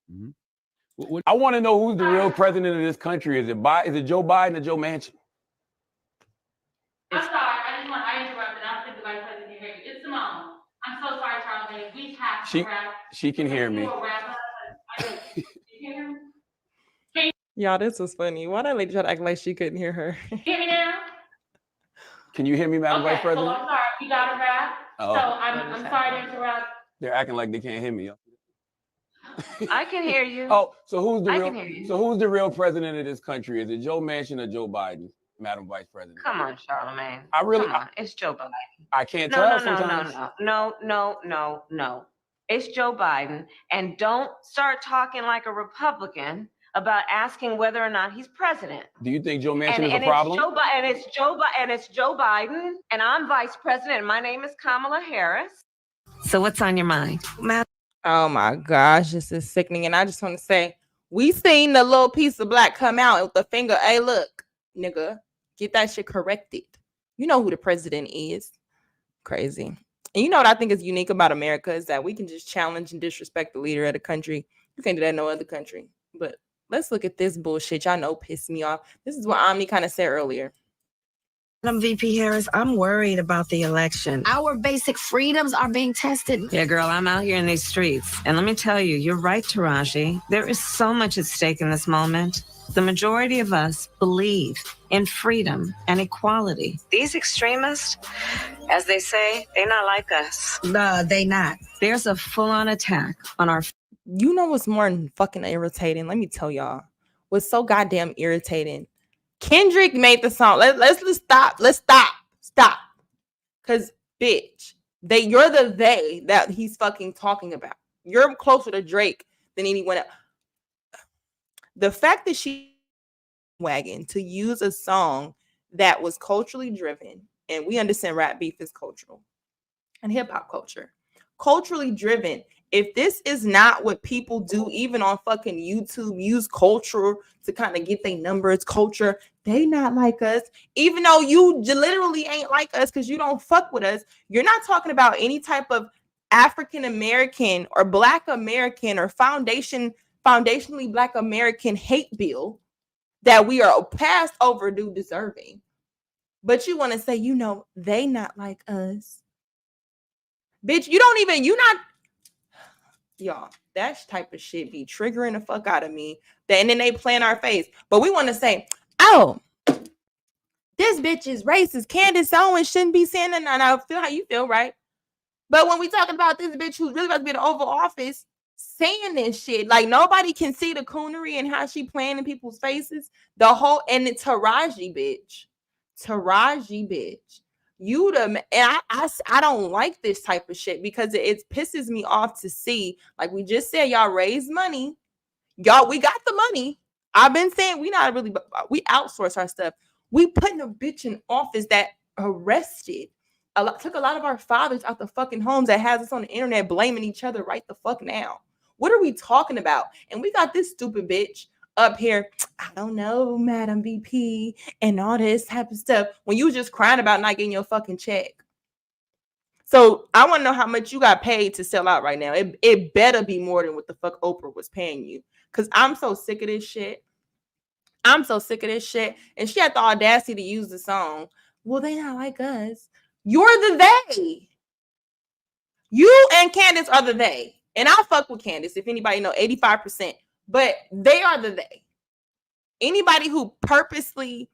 I want to know who's the real president of this country. Is it Joe Biden or Joe Manchin? I'm sorry, I interrupted. I don't think the vice president can hear me. It's Simone. I'm so sorry, Charlamagne. We have to wrap. She can hear me. You can hear me? Y'all, this was funny. Why that lady try to act like she couldn't hear her? Hear me now? Can you hear me, Madam Vice So President? I'm sorry, we got to wrap. Oh. So I'm sorry to interrupt. They're acting like they can't hear me. I can hear you. Oh, so who's the I real? can hear you. So who's the real president of this country? Is it Joe Manchin or Joe Biden, Madam Vice President? Come on, Charlamagne. I really- Come on. It's Joe Biden. I can't No, tell no, sometimes. no. It's Joe Biden. And don't start talking like a Republican about asking whether or not he's president. Do you think Joe Manchin is a It's problem? it's Joe Biden, and I'm vice president, and my name is Kamala Harris. So what's on your mind? Oh my gosh, this is sickening. And I just want to say, we seen the little piece of black come out with the finger. Hey, look, nigga, get that shit corrected. You know who the president is. Crazy. And you know what I think is unique about America is that we can just challenge and disrespect the leader of the country. You can't do that in no other country. But let's look at this bullshit. Y'all know pissed me off. This is what Omni kind of said earlier. Madam VP Harris, I'm worried about the election. Our basic freedoms are being tested. Yeah, girl, I'm out here in these streets. And let me tell you, you're right, Taraji. There is so much at stake in this moment. The majority of us believe in freedom and equality. These extremists, as they say, they're not like us. No, they not. There's a full-on attack on our... You know what's more fucking irritating? Let me tell y'all. What's so goddamn irritating? Kendrick made the song. Let's stop. Let's stop. Cause bitch, you're the they that he's fucking talking about. You're closer to Drake than anyone else. The fact that she wagon to use a song that was culturally driven, and we understand rap beef is cultural and hip hop culture, culturally driven. If this is not what people do, even on fucking YouTube, use culture to kind of get their numbers, culture, they not like us. Even though you literally ain't like us because you don't fuck with us. You're not talking about any type of African American or Black American or foundationally Black American hate bill that we are past overdue deserving. But you want to say, they not like us. Bitch, y'all, that type of shit be triggering the fuck out of me. And then they play in our face. But we want to say, oh, this bitch is racist. Candace Owens shouldn't be saying that. And I feel how you feel, right? But when we talking about this bitch who's really about to be in the Oval Office saying this shit, like nobody can see the coonery and how she playing in people's faces. And it's Taraji, bitch. I don't like this type of shit because it pisses me off to see, like we just said, y'all raise money. Y'all, we got the money. I've been saying we outsource our stuff. We putting a bitch in office that arrested took a lot of our fathers out the fucking homes that has us on the internet blaming each other right the fuck now. What are we talking about? And we got this stupid bitch up here, I don't know, Madam VP, and all this type of stuff when you was just crying about not getting your fucking check. So I want to know how much you got paid to sell out right now. It better be more than what the fuck Oprah was paying you. Because I'm so sick of this shit. And she had the audacity to use the song. Well, they not like us. You're the they. You and Candace are the they. And I'll fuck with Candace if anybody know 85%. But they are the they. Anybody who purposely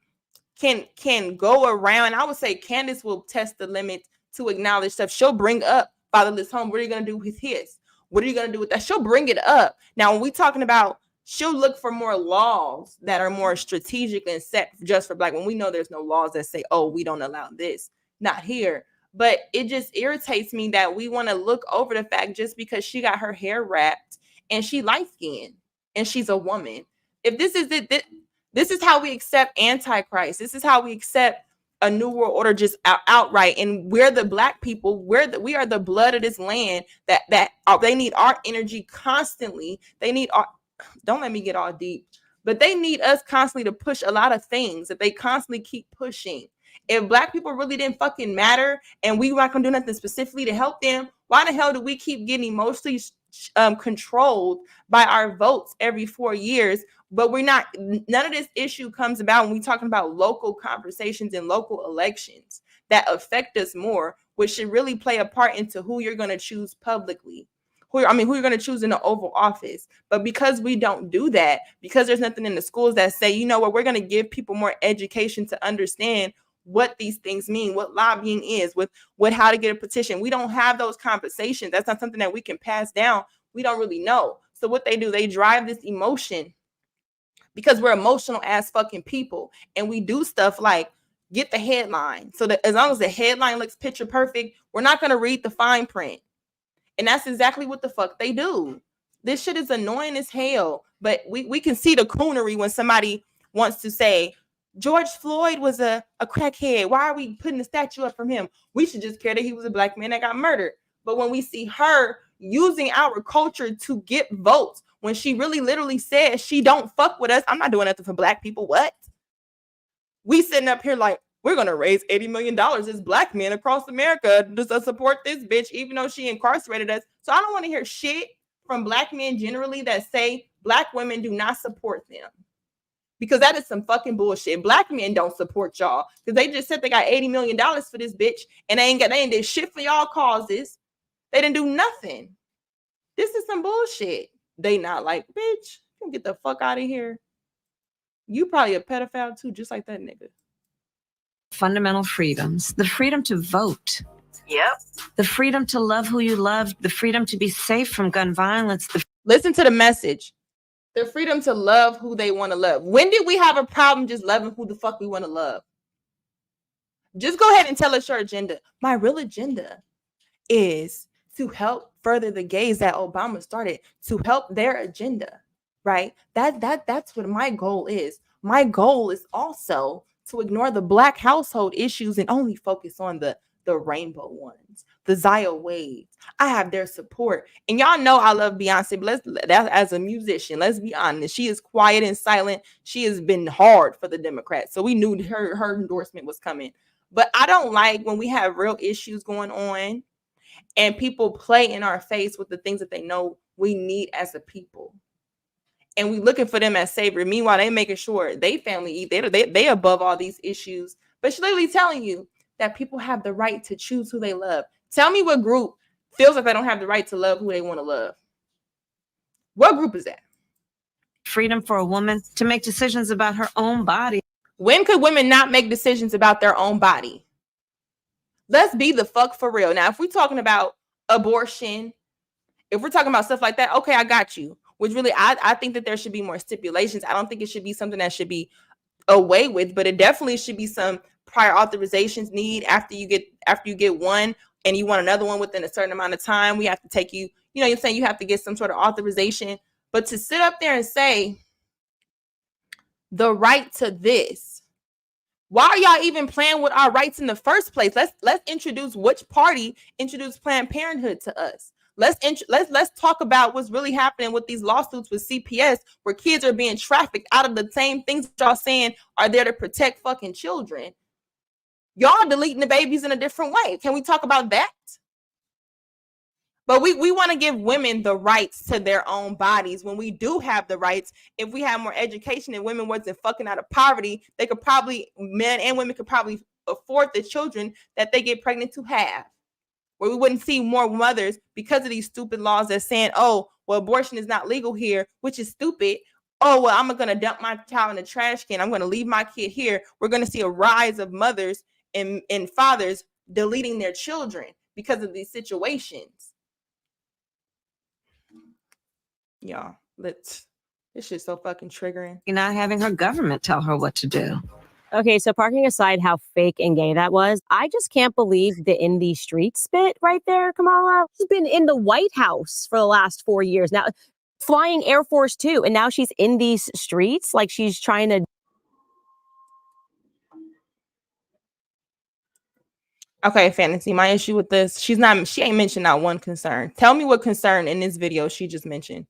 can go around, I would say Candace will test the limits to acknowledge stuff. She'll bring up fatherless home. What are you going to do with his? What are you going to do with that? She'll bring it up. Now, when we're talking about, she'll look for more laws that are more strategic and set just for Black. When we know there's no laws that say, oh, we don't allow this. Not here. But it just irritates me that we want to look over the fact just because she got her hair wrapped and she light-skinned and she's a woman. If this is it, this is how we accept Antichrist. This is how we accept a new world order just outright. And we're the Black people. We are the blood of this land that they need our energy constantly. They need our, don't let me get all deep, but they need us constantly to push a lot of things that they constantly keep pushing. If Black people really didn't fucking matter and we weren't gonna do nothing specifically to help them, why the hell do we keep getting emotionally controlled by our votes every 4 years? But we're not, none of this issue comes about when we're talking about local conversations and local elections that affect us more, which should really play a part into who you're going to choose publicly. Who you're going to choose in the Oval Office. But because we don't do that, because there's nothing in the schools that say, you know what, we're going to give people more education to understand what these things mean, what lobbying is, with how to get a petition. We don't have those conversations. That's not something that we can pass down. We don't really know. So what they do, they drive this emotion because we're emotional ass fucking people. And we do stuff like get the headline. So that as long as the headline looks picture perfect, we're not going to read the fine print. And that's exactly what the fuck they do. This shit is annoying as hell. But we can see the coonery when somebody wants to say, George Floyd was a crackhead. Why are we putting a statue up from him? We should just care that he was a Black man that got murdered. But when we see her using our culture to get votes, when she really literally says she don't fuck with us, I'm not doing nothing for Black people. What? We sitting up here like, we're going to raise $80 million as Black men across America to support this bitch, even though she incarcerated us. So I don't want to hear shit from Black men generally that say Black women do not support them. Because that is some fucking bullshit. Black men don't support y'all because they just said they got $80 million for this bitch and they ain't did shit for y'all causes. They didn't do nothing. This is some bullshit. They not like, bitch, you can get the fuck out of here. You probably a pedophile too, just like that nigga. Fundamental freedoms, the freedom to vote. Yep. The freedom to love who you love, the freedom to be safe from gun violence. Listen to the message. The freedom to love who they want to love. When did we have a problem just loving who the fuck we want to love? Just go ahead and tell us your agenda. My real agenda is to help further the gays that Obama started, to help their agenda, right? That's what my goal is. My goal is also to ignore the Black household issues and only focus on the rainbow ones, the Zaya Waves. I have their support. And y'all know I love Beyonce, but as a musician, let's be honest. She is quiet and silent. She has been hard for the Democrats. So we knew her endorsement was coming. But I don't like when we have real issues going on and people play in our face with the things that they know we need as a people. And we looking for them as savior. Meanwhile, they making sure they family eat. They above all these issues. But she's literally telling you that people have the right to choose who they love. Tell me what group feels like they don't have the right to love who they want to love. What group is that? Freedom for a woman to make decisions about her own body. When could women not make decisions about their own body? Let's be the fuck for real. Now, if we're talking about abortion, if we're talking about stuff like that, okay, I got you. Which really, I think that there should be more stipulations. I don't think it should be something that should be away with, but it definitely should be some prior authorizations need after you get one and you want another one within a certain amount of time. We have to take you, you're saying you have to get some sort of authorization. But to sit up there and say the right to this, why are y'all even playing with our rights in the first place? Let's introduce which party introduced Planned Parenthood to us. Let's talk about what's really happening with these lawsuits with CPS, where kids are being trafficked out of the same things that y'all saying are there to protect fucking children. Y'all deleting the babies in a different way. Can we talk about that? But we want to give women the rights to their own bodies when we do have the rights. If we have more education and women wasn't fucking out of poverty, they could probably, men and women could probably afford the children that they get pregnant to have. Where we wouldn't see more mothers because of these stupid laws that's saying, oh, well, abortion is not legal here, which is stupid. Oh, well, I'm going to dump my child in the trash can. I'm going to leave my kid here. We're going to see a rise of mothers and fathers deleting their children because of these situations. Y'all, this shit's so fucking triggering. You're not having her government tell her what to do. Okay, so parking aside how fake and gay that was, I just can't believe the in these streets bit right there, Kamala. She's been in the White House for the last 4 years now, flying Air Force too, and now she's in these streets like she's trying to. Okay, Fantasy, my issue with this, she ain't mentioned not one concern. Tell me what concern in this video she just mentioned.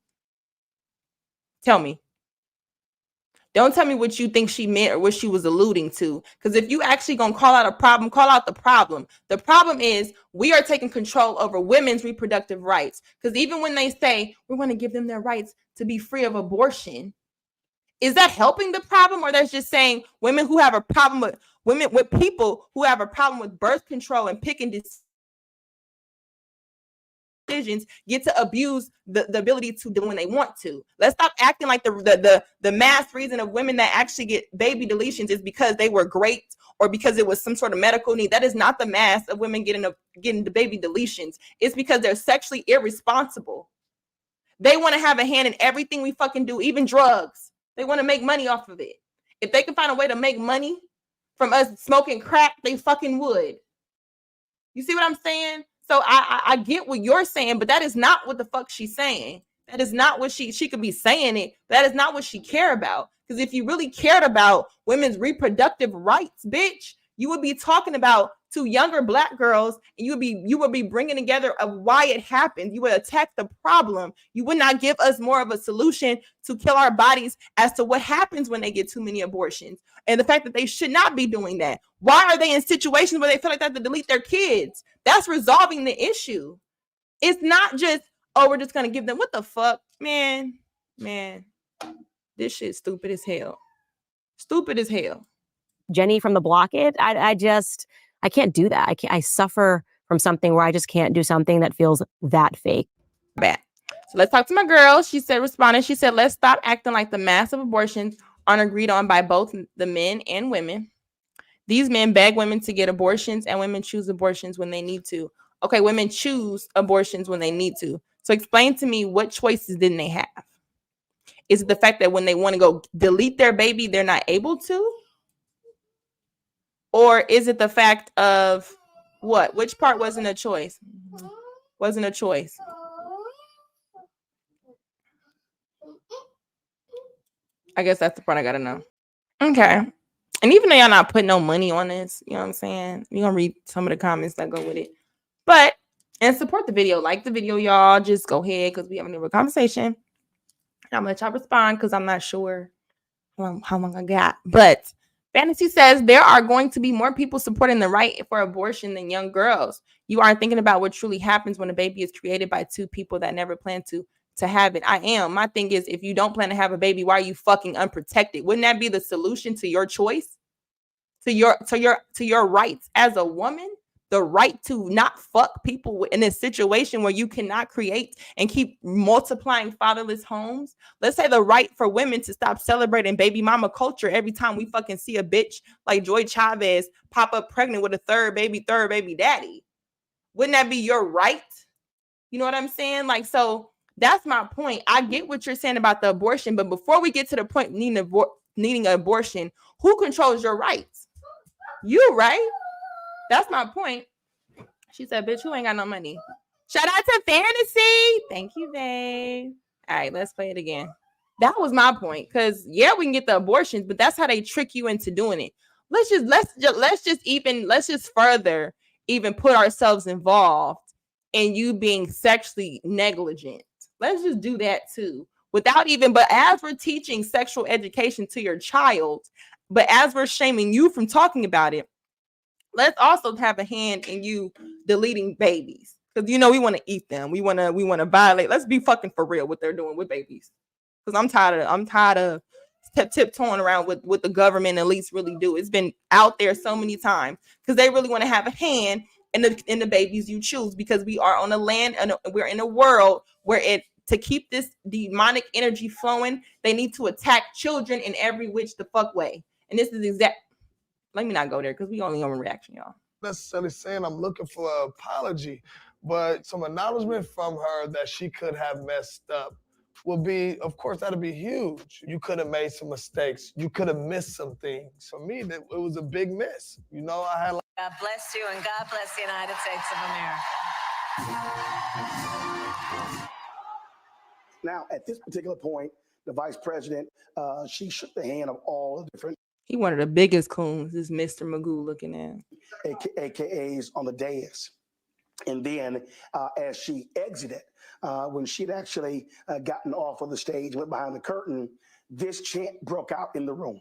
Tell me. Don't tell me what you think she meant or what she was alluding to. Because if you actually gonna call out a problem, call out the problem. The problem is we are taking control over women's reproductive rights. Because even when they say we want to give them their rights to be free of abortion, is that helping the problem, or that's just saying women who have a problem with people who have a problem with birth control and picking decisions get to abuse the ability to do when they want to? Let's stop acting like the mass reason of women that actually get baby deletions is because they were great or because it was some sort of medical need. That is not the mass of women getting the baby deletions. It's because they're sexually irresponsible. They want to have a hand in everything we fucking do, even drugs. They want to make money off of it. If they can find a way to make money from us smoking crack, they fucking would. You see what I'm saying? So I get what you're saying, but that is not what the fuck she's saying. That is not what she could be saying it. That is not what she care about. Because if you really cared about women's reproductive rights, bitch, you would be talking about two younger Black girls, and you would be bringing together of why it happened. You would attack the problem. You would not give us more of a solution to kill our bodies as to what happens when they get too many abortions and the fact that they should not be doing that. Why are they in situations where they feel like they have to delete their kids? That's resolving the issue. It's not just, oh, we're just gonna give them, what the fuck, man, this shit stupid as hell. Stupid as hell. Jenny from the block it. I can't do that. I suffer from something where I just can't do something that feels that fake. Bad. So let's talk to my girl. She said, let's stop acting like the massive abortions aren't agreed on by both the men and women. These men beg women to get abortions, and women choose abortions when they need to. Okay, women choose abortions when they need to. So explain to me, what choices didn't they have? Is it the fact that when they want to go delete their baby, they're not able to? Or is it the fact of what? Which part wasn't a choice? Wasn't a choice. I guess that's the part I gotta know. Okay. And even though y'all not putting no money on this, you know what I'm saying? You're gonna read some of the comments that go with it. But, and support the video. Like the video, y'all. Just go ahead, because we having a conversation. I'm gonna let y'all respond because I'm not sure how long I got. But Fantasy says there are going to be more people supporting the right for abortion than young girls. You aren't thinking about what truly happens when a baby is created by two people that never plan to have it. I am. My thing is, if you don't plan to have a baby, why are you fucking unprotected? Wouldn't that be the solution to your choice? To your rights as a woman? The right to not fuck people in a situation where you cannot create and keep multiplying fatherless homes. Let's say the right for women to stop celebrating baby mama culture every time we fucking see a bitch like Joy Chavez pop up pregnant with a third baby daddy. Wouldn't that be your right? You know what I'm saying? Like, so that's my point. I get what you're saying about the abortion, but before we get to the point needing an abortion, who controls your rights? You, right? That's my point. She said, bitch, who ain't got no money? Shout out to Fantasy. Thank you, babe. All right, let's play it again. That was my point. Because, yeah, we can get the abortions, but that's how they trick you into doing it. Let's just further even put ourselves involved in you being sexually negligent. Let's just do that too. But as we're teaching sexual education to your child, but as we're shaming you from talking about it, let's also have a hand in you deleting babies. Because, we want to eat them. We want to violate. Let's be fucking for real what they're doing with babies. Because I'm tired of tiptoeing around with what the government elites really do. It's been out there so many times because they really want to have a hand in the babies you choose, because we are on a land and we're in a world where to keep this demonic energy flowing, they need to attack children in every which the fuck way. And this is let me not go there because we only on reaction, y'all. necessarily saying I'm looking for an apology, but some acknowledgement from her that she could have messed up would be, of course, that'd be huge. You could have made some mistakes. You could have missed some things. For me, it was a big miss. You know, I had. God bless you and God bless the United States of America. Now, at this particular point, the vice president, she shook the hand of all the different He one of the biggest coons, this Mr. Magoo looking at. AKAs on the dais. And then as she exited, when she'd actually gotten off of the stage, went behind the curtain, this chant broke out in the room.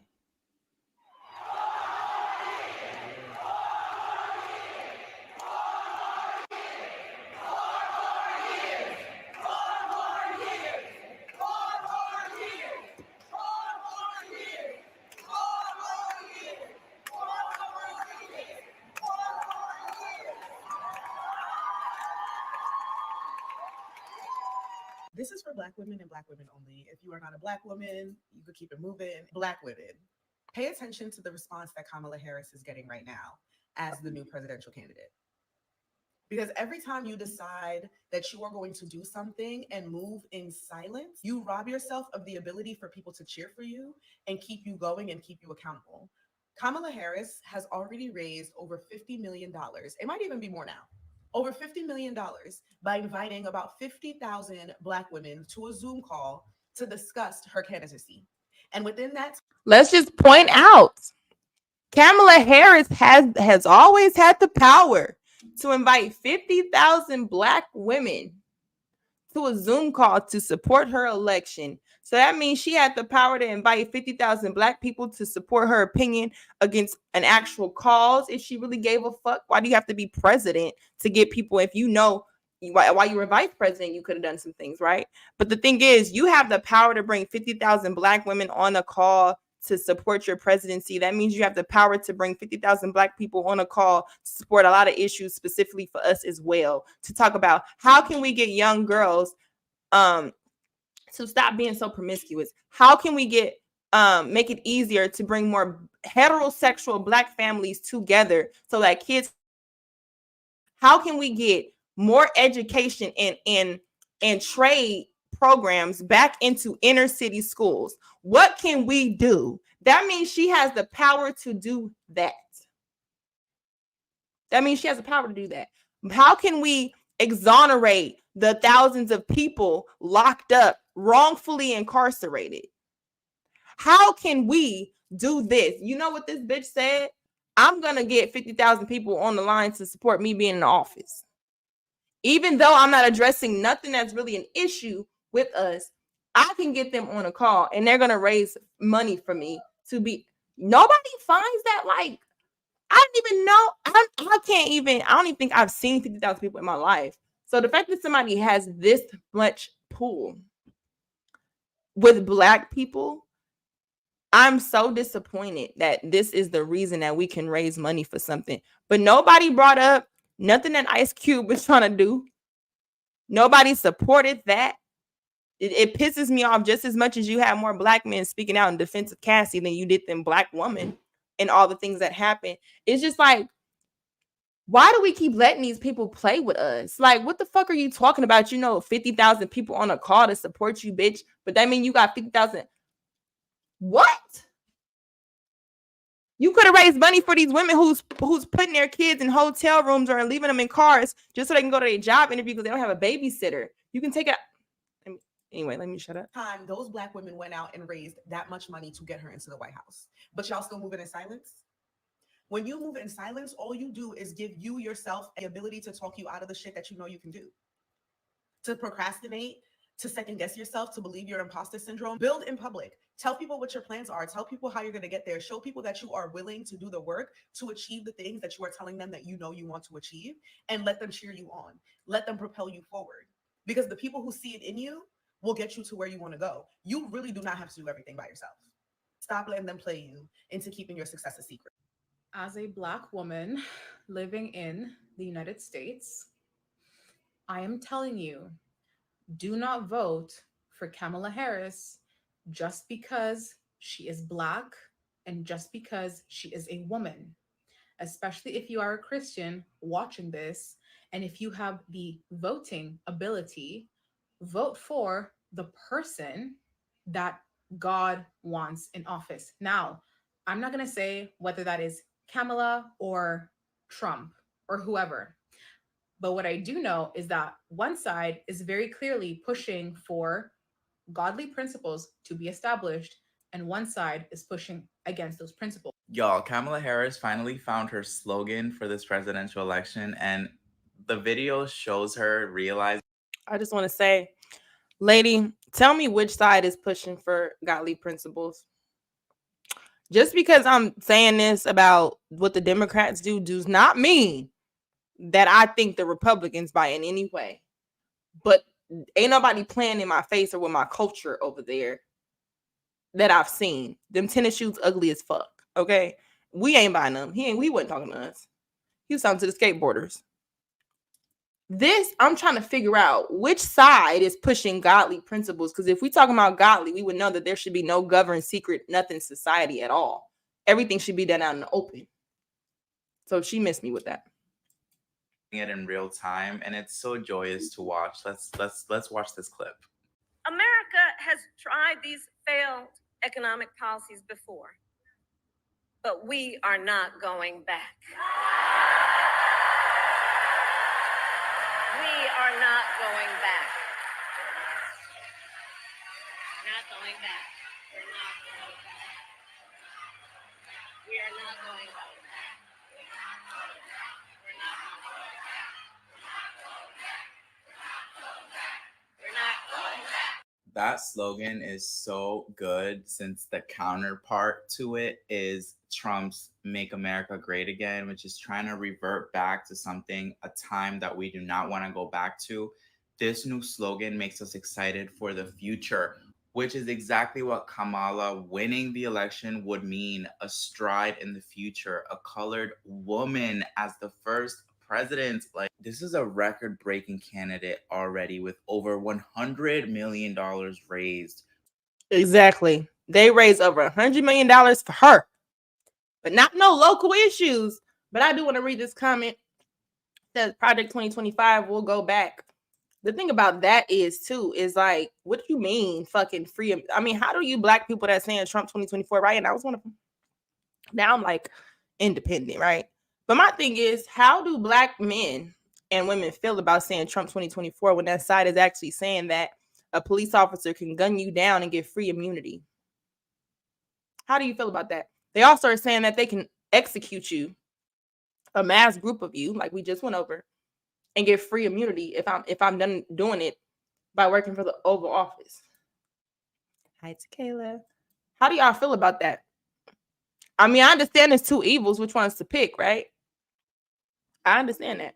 This is for Black women and Black women only. If you are not a Black woman, you could keep it moving. Black women, pay attention to the response that Kamala Harris is getting right now as the new presidential candidate. Because every time you decide that you are going to do something and move in silence, you rob yourself of the ability for people to cheer for you and keep you going and keep you accountable. Kamala Harris has already raised over $50 million. It might even be more now. Over $50 million by inviting about 50,000 Black women to a Zoom call to discuss her candidacy. And within that, Let's just point out, Kamala Harris has always had the power to invite 50,000 Black women to a Zoom call to support her election. So that means she had the power to invite 50,000 Black people to support her opinion against an actual cause. If she really gave a fuck, why do you have to be president to get people? If you know why you were vice president, you could have done some things, right? But the thing is, you have the power to bring 50,000 Black women on a call to support your presidency. That means you have the power to bring 50,000 Black people on a call to support a lot of issues specifically for us as well, to talk about how can we get young girls to stop being so promiscuous. How can we get make it easier to bring more heterosexual Black families together so that kids? How can we get more education and trade programs back into inner city schools? What can we do? That means she has the power to do that. That means she has the power to do that. How can we exonerate the thousands of people locked up, wrongfully incarcerated? How can we do this? You know what this bitch said? I'm going to get 50,000 people on the line to support me being in the office. Even though I'm not addressing nothing that's really an issue with us, I can get them on a call and they're going to raise money for me to be. Nobody finds that, like, I didn't even know. I don't even think I've seen 50,000 people in my life. So the fact that somebody has this much pull with Black people, I'm so disappointed that this is the reason that we can raise money for something. But nobody brought up nothing that Ice Cube was trying to do. Nobody supported that. It pisses me off just as much as you have more Black men speaking out in defense of Cassie than you did them Black women and all the things that happen. It's just like, why do we keep letting these people play with us? Like, what the fuck are you talking about? 50,000 people on a call to support you, bitch. But that means you got 50,000. What? You could have raised money for these women who's putting their kids in hotel rooms or leaving them in cars just so they can go to their job interview because they don't have a babysitter. You can take it. Anyway, let me shut up. time those Black women went out and raised that much money to get her into the White House, but y'all still moving in silence. When you move in silence, all you do is give you yourself the ability to talk you out of the shit that you know you can do, to procrastinate, to second guess yourself, to believe your imposter syndrome. Build in public. Tell people what your plans are. Tell people how you're going to get there. Show people that you are willing to do the work to achieve the things that you are telling them that you know you want to achieve, and let them cheer you on. Let them propel you forward, because the people who see it in you will get you to where you want to go. You really do not have to do everything by yourself. Stop letting them play you into keeping your success a secret. As a Black woman living in the United States, I am telling you, do not vote for Kamala Harris just because she is Black and just because she is a woman. especially if you are a Christian watching this, and if you have the voting ability, vote for the person that God wants in office. Now, I'm not going to say whether that is Kamala or Trump or whoever. But what I do know is that one side is very clearly pushing for godly principles to be established, and one side is pushing against those principles. Y'all, Kamala Harris finally found her slogan for this presidential election, and the video shows her realize. I just want to say, lady, tell me which side is pushing for godly principles. Just because I'm saying this about what the Democrats do does not mean that I think the Republicans buy in any way. But ain't nobody playing in my face or with my culture over there that I've seen. Them tennis shoes ugly as fuck. Okay, we ain't buying them. We wasn't talking to us. He was talking to the skateboarders. This, I'm trying to figure out which side is pushing godly principles. Because if we talking about godly, we would know that there should be no governed secret nothing society at all. Everything should be done out in the open. So she missed me with that. It in real time, and it's so joyous to watch. Let's watch this clip. America has tried these failed economic policies before, but we are not going back. We are not going back. Not going back. We're not going back. We are not going back. That slogan is so good, since the counterpart to it is Trump's Make America Great Again, which is trying to revert back to something, a time that we do not want to go back to. This new slogan makes us excited for the future, which is exactly what Kamala winning the election would mean, a stride in the future, a colored woman as the first president. Like, this is a record-breaking candidate already, with over $100 million raised. Exactly. They raised over $100 million for her, but not no local issues. But I do want to read this comment. It says Project 2025 will go back. The thing about that is too, is like, what do you mean fucking free? I mean, how do you black people that saying Trump 2024, right? And I was one of them. Now I'm like independent, right? But my thing is, how do black men and women feel about saying Trump 2024 when that side is actually saying that a police officer can gun you down and get free immunity? How do you feel about that? They also are saying that they can execute you, a mass group of you, like we just went over, and get free immunity if I'm done doing it by working for the Oval Office. Hi, Tequila. How do y'all feel about that? I mean, I understand there's two evils, which one's to pick, right? I understand that.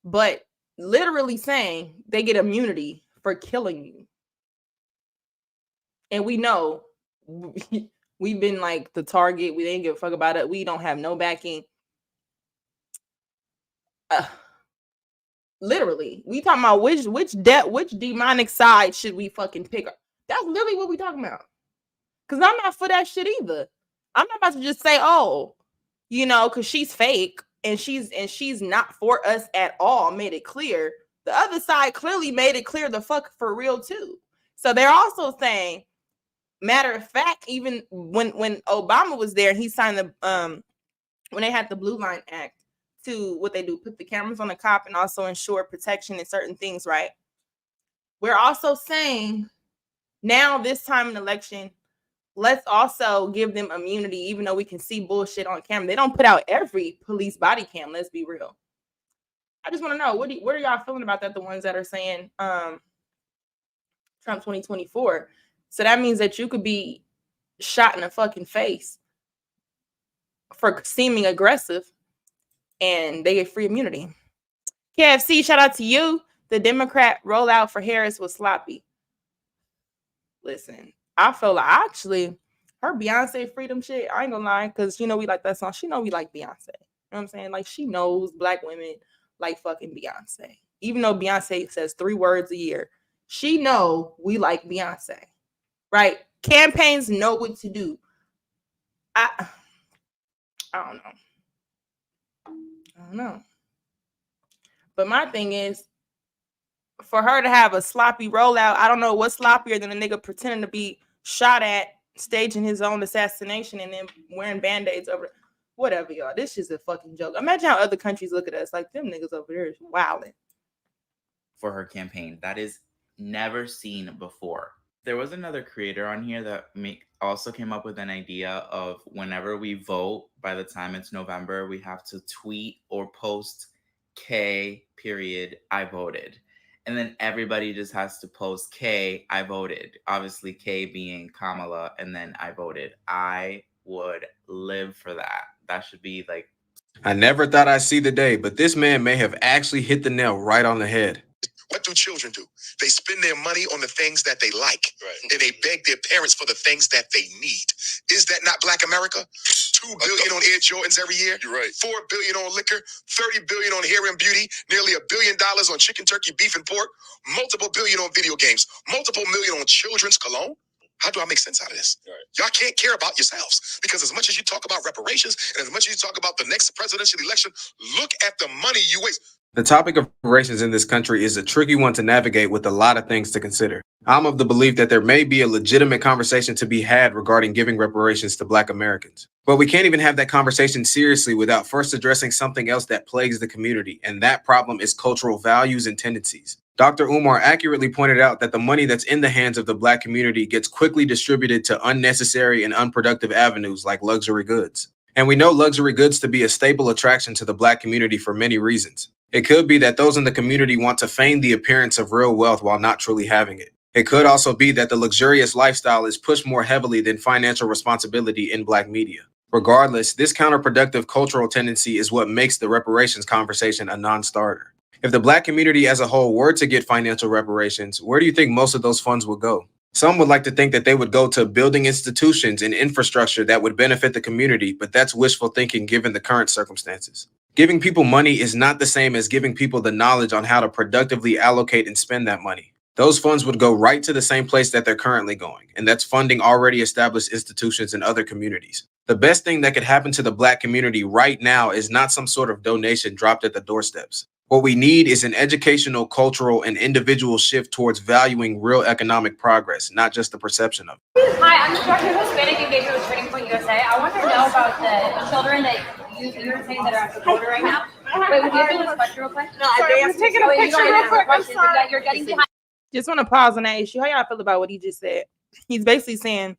But literally saying they get immunity for killing you. And we know we've been like the target. We didn't give a fuck about it. We don't have no backing. Literally, we talking about which demonic side should we fucking pick? That's literally what we talking about. Because I'm not for that shit either. I'm not about to just say, oh, you know, because she's fake and she's not for us at all. Made it clear. The other side clearly made it clear the fuck for real too. So they're also saying, matter of fact, even when Obama was there, he signed the when they had the Blue Line Act to what they do, put the cameras on the cop and also ensure protection in certain things, right? We're also saying now this time in election, let's also give them immunity, even though we can see bullshit on camera. They don't put out every police body cam. Let's be real. I just want to know, what are y'all feeling about that? The ones that are saying Trump 2024. So that means that you could be shot in the fucking face for seeming aggressive and they get free immunity. KFC, shout out to you. The Democrat rollout for Harris was sloppy. Listen, I feel like actually her Beyonce freedom shit, I ain't gonna lie, because you know we like that song. She know we like Beyonce. You know what I'm saying? Like, she knows black women like fucking Beyonce. Even though Beyonce says 3 words a year, she know we like Beyonce. Right? Campaigns know what to do. I don't know. I don't know. But my thing is, for her to have a sloppy rollout, I don't know what's sloppier than a nigga pretending to be shot at, staging his own assassination, and then wearing band-aids over it. Whatever, y'all. This is a fucking joke. Imagine how other countries look at us like them niggas over there is wilding. For her campaign, that is never seen before. There was another creator on here that also came up with an idea of whenever we vote, by the time it's November, we have to tweet or post K period I voted. And then everybody just has to post K I voted. Obviously K being Kamala, and then I voted. I would live for that. That should be like... I never thought I'd see the day, but this man may have actually hit the nail right on the head. What do children do? They spend their money on the things that they like, and they beg their parents for the things that they need. Is that not Black America? $2 billion on Air Jordans every year. You're right. $4 billion on liquor, $30 billion on hair and beauty, nearly $1 billion on chicken, turkey, beef, and pork, multiple billion on video games, multiple million on children's cologne. How do I make sense out of this? Right. Y'all can't care about yourselves, because as much as you talk about reparations and as much as you talk about the next presidential election, look at the money you waste. The topic of reparations in this country is a tricky one to navigate with a lot of things to consider. I'm of the belief that there may be a legitimate conversation to be had regarding giving reparations to Black Americans. But we can't even have that conversation seriously without first addressing something else that plagues the community, and that problem is cultural values and tendencies. Dr. Umar accurately pointed out that the money that's in the hands of the Black community gets quickly distributed to unnecessary and unproductive avenues like luxury goods. And we know luxury goods to be a staple attraction to the Black community for many reasons. It could be that those in the community want to feign the appearance of real wealth while not truly having it. It could also be that the luxurious lifestyle is pushed more heavily than financial responsibility in Black media. Regardless, this counterproductive cultural tendency is what makes the reparations conversation a non-starter. If the Black community as a whole were to get financial reparations, where do you think most of those funds would go? Some would like to think that they would go to building institutions and infrastructure that would benefit the community, but that's wishful thinking given the current circumstances. Giving people money is not the same as giving people the knowledge on how to productively allocate and spend that money. Those funds would go right to the same place that they're currently going, and that's funding already established institutions in other communities. The best thing that could happen to the Black community right now is not some sort of donation dropped at the doorsteps. What we need is an educational, cultural, and individual shift towards valuing real economic progress, not just the perception of it. Hi, I'm the director of Hispanic Engagement with Turning Point USA. I want to know about the children that you're saying that are at the border right now. Wait, would you do this question real quick? No, I'm taking a picture real quick. I'm sorry. That you're getting behind. Just want to pause on that issue. How y'all feel about what he just said? He's basically saying,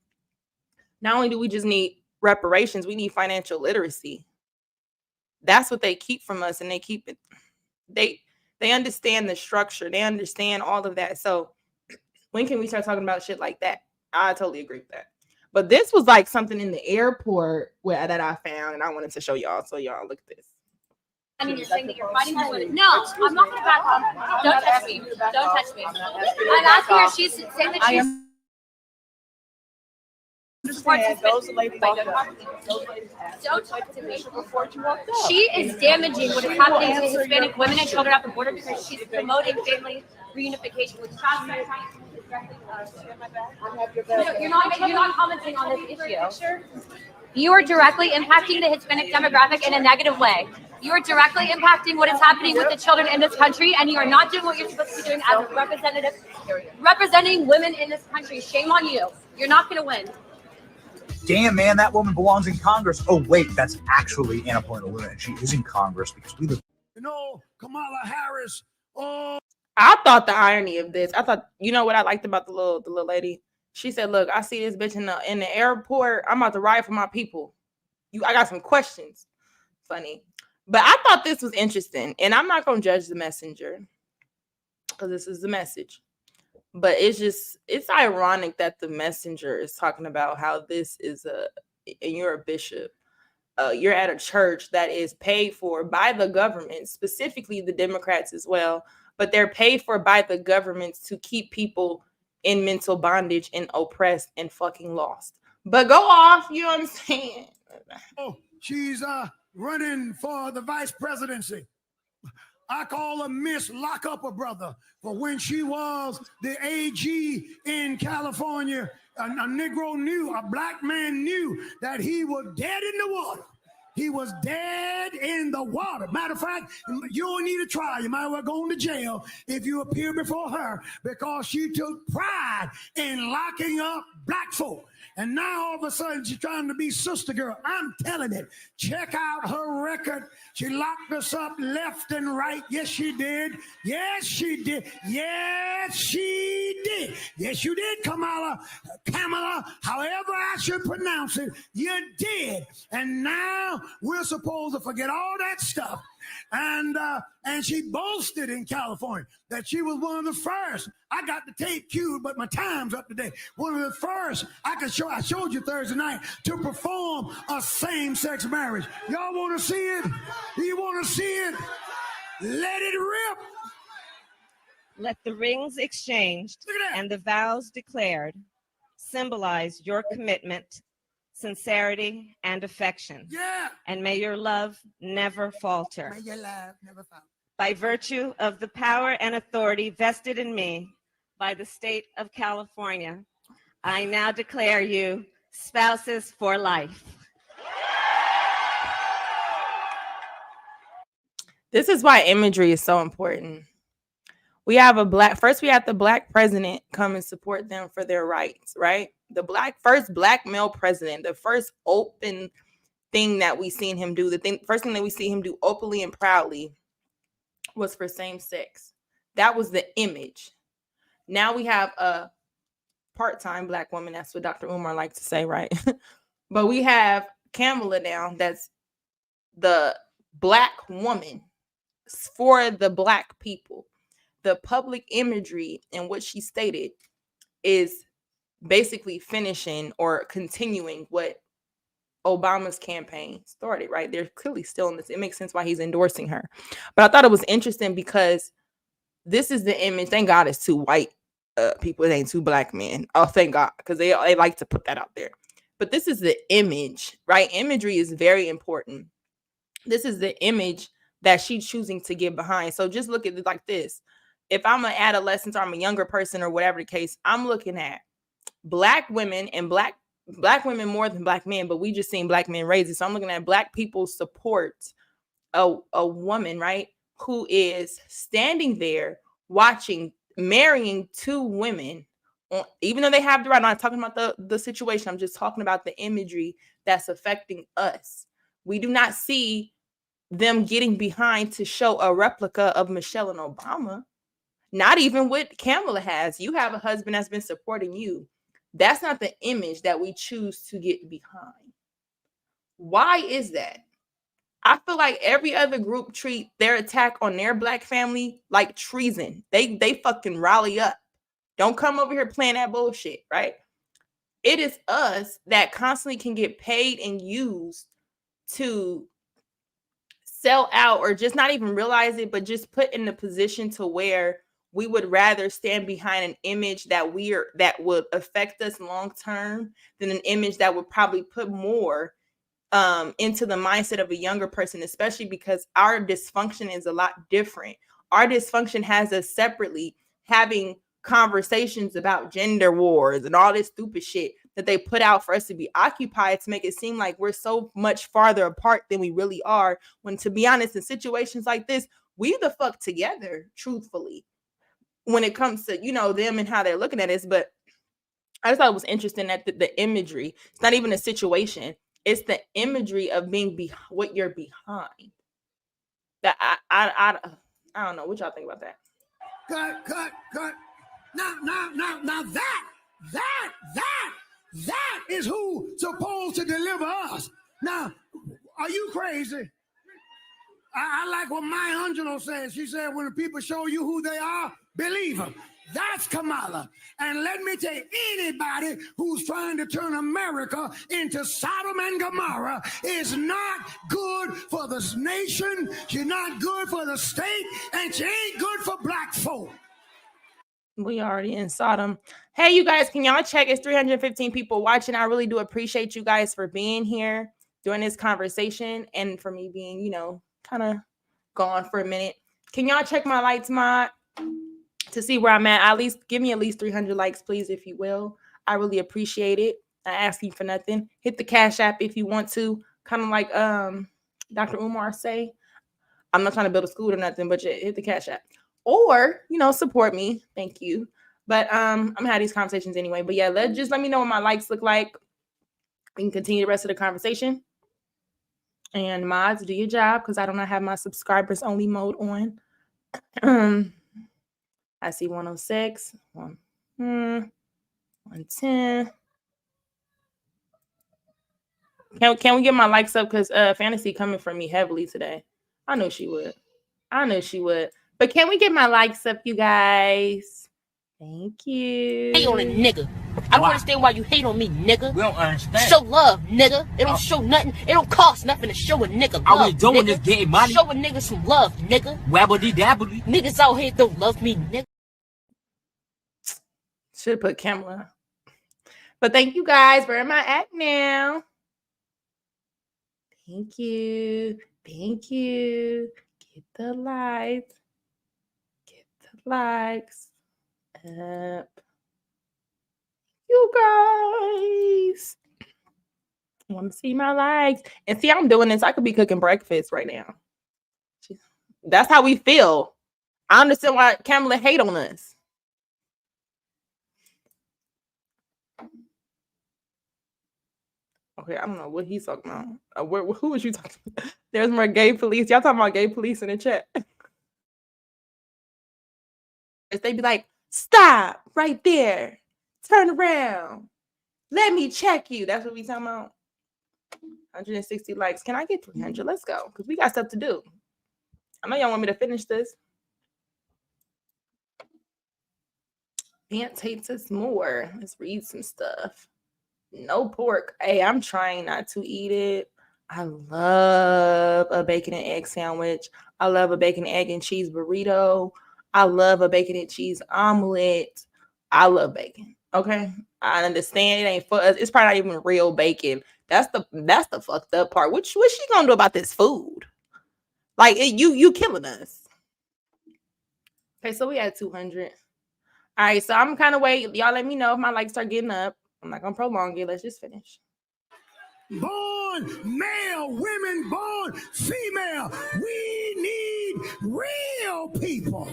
not only do we just need reparations, we need financial literacy. That's what they keep from us, and they keep it. They understand the structure. They understand all of that. So when can we start talking about shit like that? I totally agree with that. But this was like something in the airport that I found, and I wanted to show y'all. So y'all look at this. I mean, you're saying that you're fighting for women. No, I'm not going to back up. Don't touch me. Don't touch me. I'm asking her. She's saying that she's. Those ladies Don't talk to me. She is damaging what is happening to Hispanic women and children at the border because she's promoting family reunification with child. You're not commenting on this issue. You are directly impacting the Hispanic demographic in a negative way. You are directly impacting what is happening with the children in this country, and you are not doing what you're supposed to be doing as a representative, representing women in this country. Shame on you. You're not going to win. Damn, man, that woman belongs in Congress. Oh, wait, that's actually Anna Paulina. She is in Congress because we live. You know, Kamala Harris. Oh, I thought the irony of this. I thought, you know what I liked about the little lady? She said, "Look, I see this bitch in the airport. I'm about to ride for my people. I got some questions." Funny, but I thought this was interesting, and I'm not gonna judge the messenger because this is the message. But it's ironic that the messenger is talking about how this is and you're a bishop. You're at a church that is paid for by the government, specifically the Democrats as well, but they're paid for by the governments to keep people in mental bondage and oppressed and fucking lost. But go off, you know what I'm saying? Oh, she's running for the vice presidency. I call her Miss Lock Up a Brother, for when she was the AG in California, a Negro knew, a black man knew that he was dead in the water. He was dead in the water. Matter of fact, you don't need a trial. You might well go into jail if you appear before her because she took pride in locking up black folk. And now all of a sudden she's trying to be sister girl. I'm telling it. Check out her record. She locked us up left and right. Yes, she did. Yes, she did. Yes, she did. Yes, you did, Kamala. However I should pronounce it, you did. And now we're supposed to forget all that stuff. And she boasted in California that she was one of the first. I got the tape cued, but my time's up to date. One of the first I showed you Thursday night to perform a same-sex marriage. Y'all want to see it? You want to see it? Let it rip. Let the rings exchanged and the vows declared symbolize your commitment, sincerity, and affection. Yeah. And may your love never falter. May your love never falter. By virtue of the power and authority vested in me by the state of California, I now declare you spouses for life. This is why imagery is so important. We have the black president come and support them for their rights, right? The first black male president, the first open thing that we seen him do, first thing that we see him do openly and proudly was for same sex. That was the image. Now we have a part-time black woman. That's what Dr. Umar likes to say, right? But we have Kamala now. That's the black woman for the black people. The public imagery and what she stated is basically finishing or continuing what Obama's campaign started, right? They're clearly still in this. It makes sense why he's endorsing her. But I thought it was interesting because this is the image. Thank God it's two white people. It ain't two black men. Oh, thank God, because they like to put that out there. But this is the image, right? Imagery is very important. This is the image that she's choosing to get behind. So just look at it like this. If I'm an adolescent or I'm a younger person or whatever the case, I'm looking at black women and black women more than black men, but we just seen black men raise it. So I'm looking at black people support a woman, right, who is standing there watching, marrying two women, even though they have the right. I'm not talking about the situation. I'm just talking about the imagery that's affecting us. We do not see them getting behind to show a replica of Michelle and Obama. Not even what Kamala has. You have a husband that's been supporting you. That's not the image that we choose to get behind. Why is that? I feel like every other group treat their attack on their black family like treason. They fucking rally up. Don't come over here playing that bullshit, right? It is us that constantly can get paid and used to sell out or just not even realize it, but just put in the position to where we would rather stand behind an image that would affect us long term than an image that would probably put more into the mindset of a younger person, especially because our dysfunction is a lot different. Our dysfunction has us separately having conversations about gender wars and all this stupid shit that they put out for us to be occupied to make it seem like we're so much farther apart than we really are. When, to be honest, in situations like this, we the fuck together, truthfully, when it comes to, them and how they're looking at us. But I just thought it was interesting that the imagery, it's not even a situation. It's the imagery of being what you're behind. That I don't know what y'all think about that. Cut. Now that is who's supposed to deliver us. Now, are you crazy? I like what Maya Angelou said. She said, when the people show you who they are, believe them. That's Kamala. And let me tell you, anybody who's trying to turn America into Sodom and Gomorrah is not good for this nation. She's not good for the state, and she ain't good for black folk. We already in Sodom. Hey, you guys, can y'all check? It's 315 people watching. I really do appreciate you guys for being here during this conversation and for me being, kind of gone for a minute. Can y'all check my lights mod to see where I'm at? At least give me at least 300 likes, please, if you will. I really appreciate it. I ask you for nothing. Hit the Cash App if you want to. Kind of like Dr. Umar say. I'm not trying to build a school or nothing, but you hit the Cash App. Or, support me. Thank you. But I'm gonna have these conversations anyway. But yeah, let me know what my likes look like. We can continue the rest of the conversation. And mods, do your job because I do not have my subscribers only mode on. I see 106, 110. Can we get my likes up? Because Fantasy coming for me heavily today. I know she would. But can we get my likes up, you guys? Thank you. Hate on a nigga. I don't understand why you hate on me, nigga. We don't understand. Show love, nigga. It don't show nothing. It don't cost nothing to show a nigga love. All we doing is getting money. Show a nigga some love, nigga. Wabbly dabbly. Niggas out here don't love me, nigga. Should have put Kamala. But thank you guys. Where am I at now? Thank you. Get the likes. Up. You guys. I want to see my likes. And see, I'm doing this. I could be cooking breakfast right now. That's how we feel. I understand why Kamala hate on us. Okay, I don't know what he's talking about. Who was you talking about? There's more gay police. Y'all talking about gay police in the chat. They be like, stop right there. Turn around. Let me check you. That's what we talking about. 160 likes. Can I get 300? Let's go. Because we got stuff to do. I know y'all want me to finish this. Vance hates us more. Let's read some stuff. No pork. Hey, I'm trying not to eat it. I love a bacon and egg sandwich. I love a bacon, egg, and cheese burrito. I love a bacon and cheese omelet. I love bacon. Okay. I understand it ain't for us. It's probably not even real bacon. That's the fucked up part. What's she gonna do about this food? Like you killing us. Okay, so we had 200. All right, so I'm kind of waiting. Y'all let me know if my likes start getting up. I'm not gonna prolong it. Let's just finish. Born male, women born female. We need real people.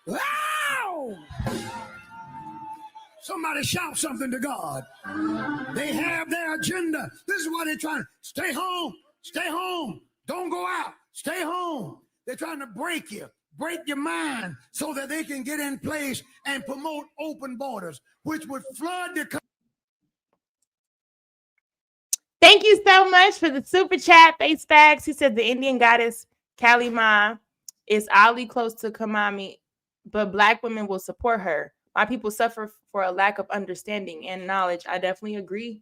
Wow! Somebody shout something to God. They have their agenda. This is why they're trying to stay home. Stay home. Don't go out. Stay home. They're trying to break you. Break your mind so that they can get in place and promote open borders, which would flood the country. Thank you so much for the super chat, Face Facts. He said the Indian goddess Kali Ma is oddly close to Kamami, but Black women will support her. My people suffer for a lack of understanding and knowledge. I definitely agree.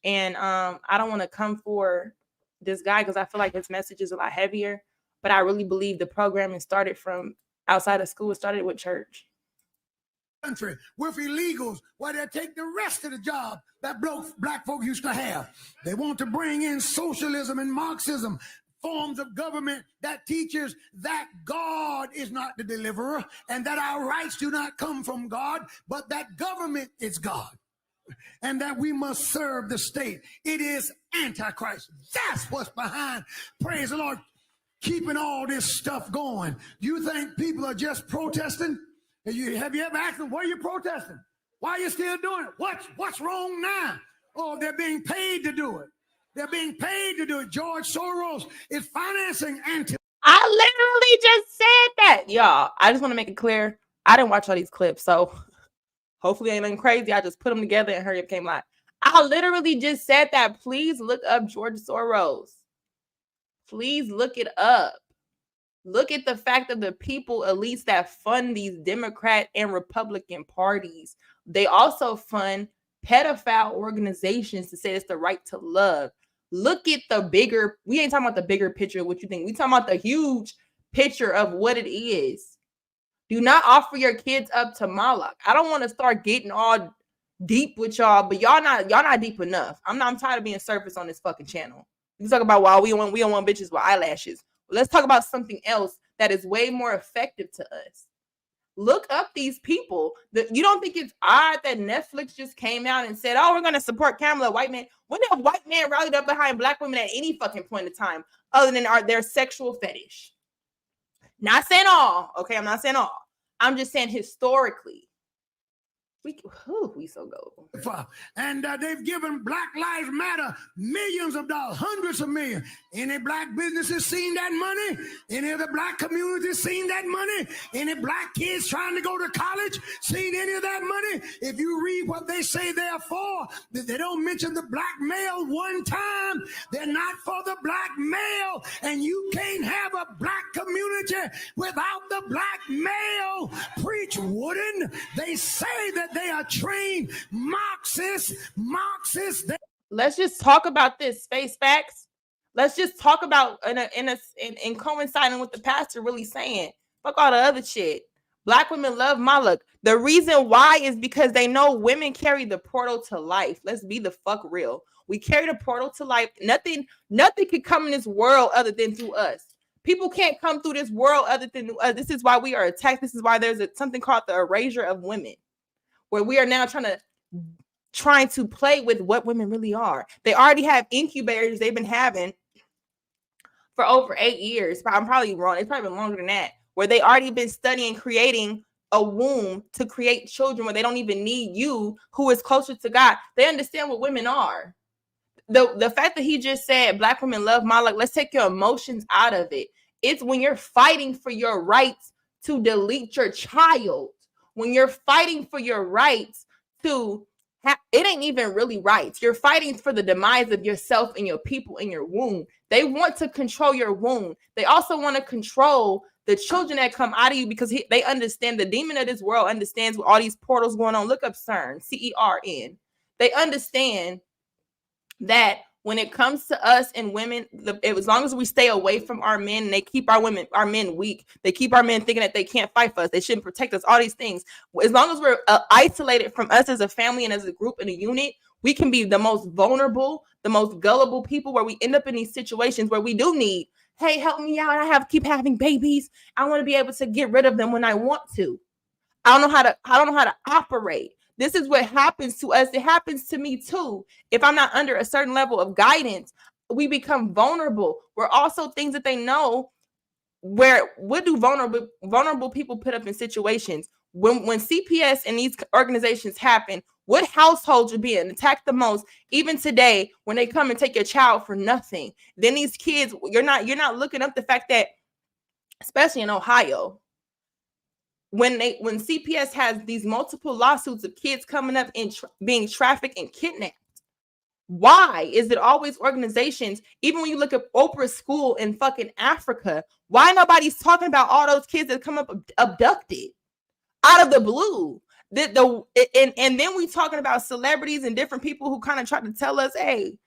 And I don't want to come for this guy because I feel like his message is a lot heavier. But I really believe the programming started from outside of school. It started with church. Country with illegals where they take the rest of the job that black folk used to have. They want to bring in socialism and Marxism, forms of government that teaches that God is not the deliverer and that our rights do not come from God, but that government is God and that we must serve the state. It is Antichrist. That's what's behind, praise the Lord, keeping all this stuff going. You think people are just protesting? Have you ever asked them, what are you protesting? Why are you still doing it? What's wrong now? Oh, they're being paid to do it. They're being paid to do it. George Soros is financing I literally just said that. Y'all, I just want to make it clear. I didn't watch all these clips, so hopefully ain't nothing crazy. I just put them together and hurry up came live. I literally just said that. Please look up George Soros. Please look it up. Look at the fact that the people, elites that fund these Democrat and Republican parties, they also fund pedophile organizations to say it's the right to love. Look at the bigger, we ain't talking about the bigger picture of what you think. We talking about the huge picture of what it is. Do not offer your kids up to Moloch. I don't want to start getting all deep with y'all, but y'all not deep enough. I'm tired of being surface on this fucking channel. You talk about why we don't want bitches with eyelashes. Let's talk about something else that is way more effective to us. Look up these people. You don't think it's odd that Netflix just came out and said, oh, we're going to support Kamala, white man. When have white men rallied up behind black women at any fucking point in time other than their sexual fetish? Not saying all, okay? I'm not saying all. I'm just saying historically. We so go. And they've given Black Lives Matter millions of dollars, hundreds of millions. Any black businesses seen that money? Any of the black communities seen that money? Any black kids trying to go to college seen any of that money? If you read what they say they're for, they don't mention the black male one time. They're not for the black male. And you can't have a black community without the black male. Preach wooden. They say that they are trained Marxists. Let's just talk about this, face facts. Let's just talk about in coinciding with the pastor really saying, fuck all the other shit. Black women love Moloch. The reason why is because they know women carry the portal to life. Let's be the fuck real. We carry the portal to life. Nothing could come in this world other than through us. People can't come through this world other than us. This is why we are attacked. This is why there's something called the erasure of women, where we are now trying to play with what women really are. They already have incubators they've been having for over 8 years. I'm probably wrong. It's probably been longer than that, where they already been studying, creating a womb to create children where they don't even need you, who is closer to God. They understand what women are. The fact that he just said black women love Moloch, let's take your emotions out of it. It's when you're fighting for your rights to delete your child. When you're fighting for your rights to it ain't even really rights. You're fighting for the demise of yourself and your people in your womb. They want to control your womb. They also want to control the children that come out of you because they understand the demon of this world understands with all these portals going on. Look up CERN, CERN. They understand that when it comes to us and women, as long as we stay away from our men and they keep our men weak, they keep our men thinking that they can't fight for us, they shouldn't protect us, all these things. As long as we're isolated from us as a family and as a group and a unit, we can be the most vulnerable, the most gullible people, where we end up in these situations where we do need, hey, help me out. I keep having babies. I want to be able to get rid of them when I want to. I don't know how to operate. This is what happens to us. It happens to me too. If I'm not under a certain level of guidance, we become vulnerable. We're also things that they know where what do vulnerable people put up in situations? When CPS and these organizations happen, what households are being attacked the most? Even today, when they come and take your child for nothing, then these kids, you're not looking up the fact that, especially in Ohio, when CPS has these multiple lawsuits of kids coming up and being trafficked and kidnapped, why is it always organizations? Even when you look at Oprah's school in fucking Africa, why nobody's talking about all those kids that come up abducted out of the blue? And then we talking about celebrities and different people who kind of try to tell us, hey,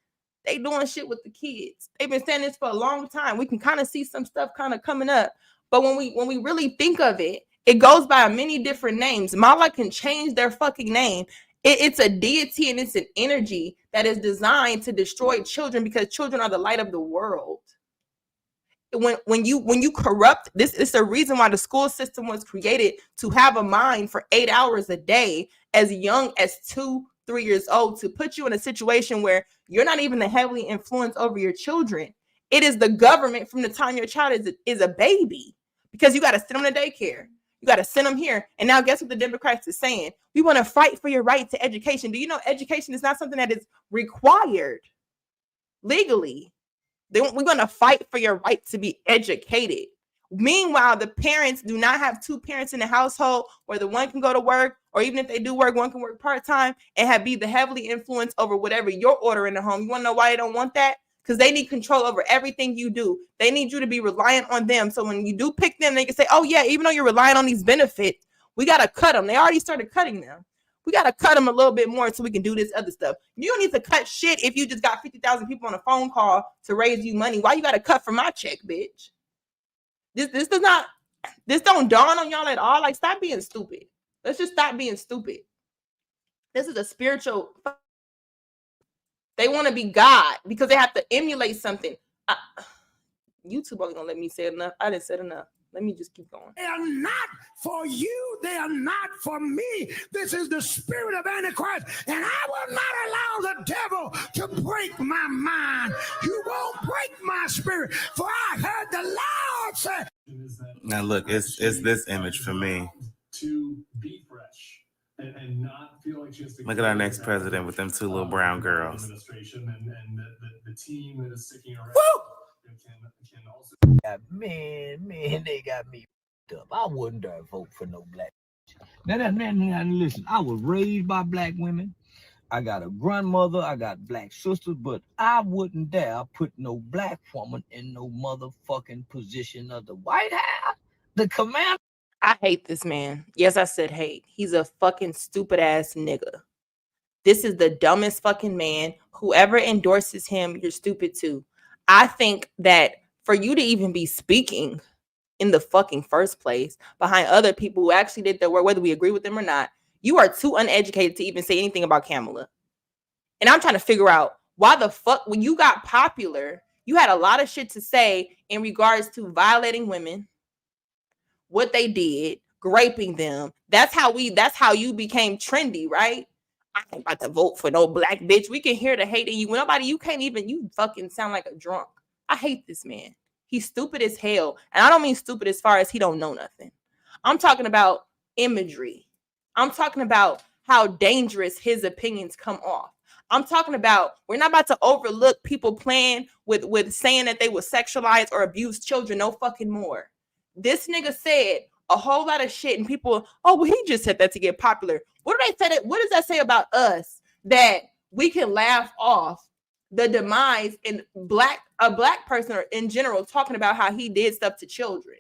they doing shit with the kids. They've been saying this for a long time. We can kind of see some stuff kind of coming up, but when we really think of it, it goes by many different names. Mala can change their fucking name. It's a deity and it's an energy that is designed to destroy children because children are the light of the world. When you corrupt this, it's the reason why the school system was created, to have a mind for 8 hours a day as young as 2-3 years old, to put you in a situation where you're not even the heavily influence over your children. It is the government from the time your child is a baby, because you got to send them to daycare. You got to send them here. And now guess what the Democrats are saying? We want to fight for your right to education. Do you know education is not something that is required legally? We're going to fight for your right to be educated. Meanwhile, the parents do not have two parents in the household where the one can go to work, or even if they do work, one can work part-time and be the heavily influenced over whatever you're ordering at home. You want to know why they don't want that? Because they need control over everything you do. They need you to be reliant on them. So when you do pick them, they can say, oh yeah, even though you're relying on these benefits, we got to cut them. They already started cutting them. We got to cut them a little bit more so we can do this other stuff. You don't need to cut shit if you just got 50,000 people on a phone call to raise you money. Why you got to cut from my check, bitch? This don't dawn on y'all at all. Like, stop being stupid. Let's just stop being stupid. This is a spiritual. They want to be God because they have to emulate something. YouTube only gonna let me say enough. I didn't say enough. Let me just keep going. They are not for you. They are not for me. This is the spirit of Antichrist, and I will not allow the devil to break my mind. You won't break my spirit, for I heard the Lord say. Now look, it's this image for me. To be fresh and not feel like she has to Look at our next president with them two little brown girls. Administration and the team that is sticking around. Woo! Can also. Man, they got me up. I wouldn't dare vote for no black. Now, listen, I was raised by black women. I got a grandmother, I got black sisters, but I wouldn't dare put no black woman in no motherfucking position of the White House. The commander. I hate this man. Yes, I said hate. He's a fucking stupid ass nigga. This is the dumbest fucking man. Whoever endorses him, you're stupid too. I think that for you to even be speaking in the fucking first place behind other people who actually did their work, whether we agree with them or not, you are too uneducated to even say anything about Kamala. And I'm trying to figure out why the fuck, when you got popular, you had a lot of shit to say in regards to violating women, what they did, raping them. That's how you became trendy, right? I ain't about to vote for no black bitch. We can hear the hate in you. Nobody, you fucking sound like a drunk. I hate this man. He's stupid as hell. And I don't mean stupid as far as he don't know nothing. I'm talking about imagery. I'm talking about how dangerous his opinions come off. I'm talking about, we're not about to overlook people playing with saying that they would sexualize or abuse children no fucking more. This nigga said a whole lot of shit and people, oh, well, he just said that to get popular. What does that say about us that we can laugh off the demise in a black person or in general talking about how he did stuff to children,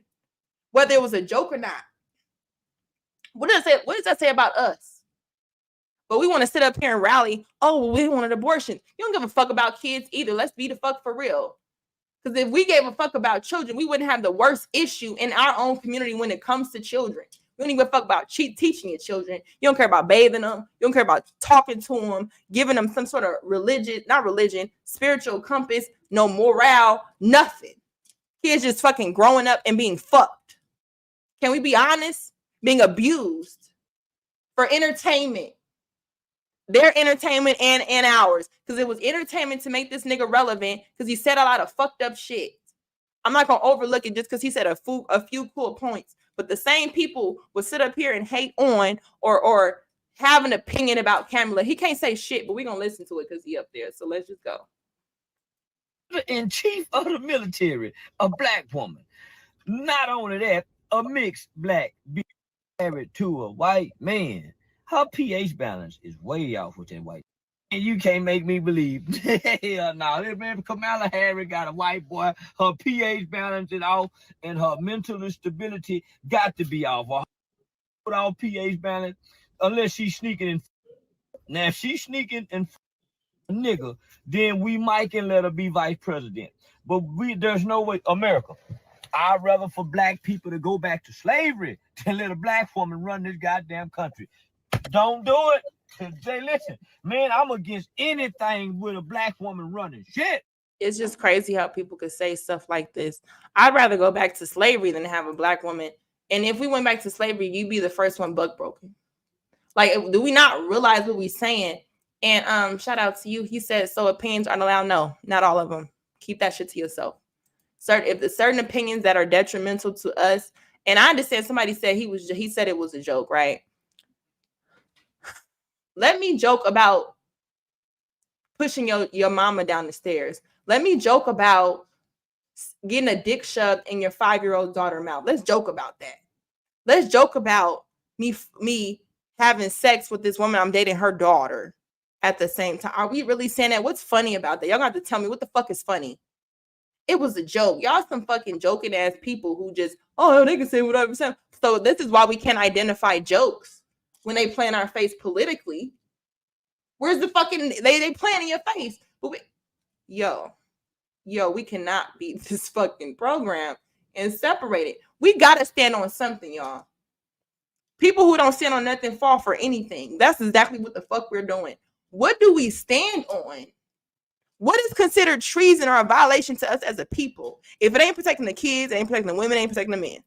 whether it was a joke or not? What does that say about us? But we want to sit up here and rally, oh, well, we wanted abortion. You don't give a fuck about kids either. Let's be the fuck for real. Because if we gave a fuck about children, we wouldn't have the worst issue in our own community when it comes to children. You don't even fuck about teaching your children. You don't care about bathing them. You don't care about talking to them, giving them some sort of spiritual compass, no morale, nothing. Kids just fucking growing up and being fucked. Can we be honest? Being abused for entertainment. Their entertainment and ours. Because it was entertainment to make this nigga relevant because he said a lot of fucked up shit. I'm not going to overlook it just because he said a few cool points. But the same people would sit up here and hate on or have an opinion about Kamala. He can't say shit, but we're going to listen to it because he up there. So let's just go. In chief of the military, a black woman. Not only that, a mixed black be married to a white man. Her pH balance is way off with that white. And you can't make me believe. Hell no. Man, Kamala Harris got a white boy. Her pH balance is off and her mental stability got to be off. Without pH balance, unless she's sneaking in. Now, if she's sneaking in a nigga, then we might can let her be vice president. But there's no way. America, I'd rather for black people to go back to slavery than let a black woman run this goddamn country. Don't do it. Say, listen, man, I'm against anything with a black woman running shit. It's just crazy how people could say stuff like this. I'd rather go back to slavery than have a black woman. And if we went back to slavery, you'd be the first one buck broken. Like, do we not realize what we're saying? And shout out to you. He said, so opinions aren't allowed. No, not all of them. Keep that shit to yourself. If there's certain opinions that are detrimental to us, and I understand somebody said he said it was a joke, right? Let me joke about pushing your mama down the stairs. Let me joke about getting a dick shoved in your 5-year-old daughter's mouth. Let's joke about that. Let's joke about me having sex with this woman I'm dating, her daughter, at the same time. Are we really saying that? What's funny about that? Y'all gonna have to tell me what the fuck is funny. It was a joke. Y'all some fucking joking ass people who just, oh, they can say whatever. So this is why we can't identify jokes when they play in our face politically. Where's the fucking, they playing in your face. But we cannot beat this fucking program and separate it. We gotta stand on something, y'all. People who don't stand on nothing fall for anything. That's exactly what the fuck we're doing. What do we stand on? What is considered treason or a violation to us as a people? If it ain't protecting the kids, it ain't protecting the women, it ain't protecting the men.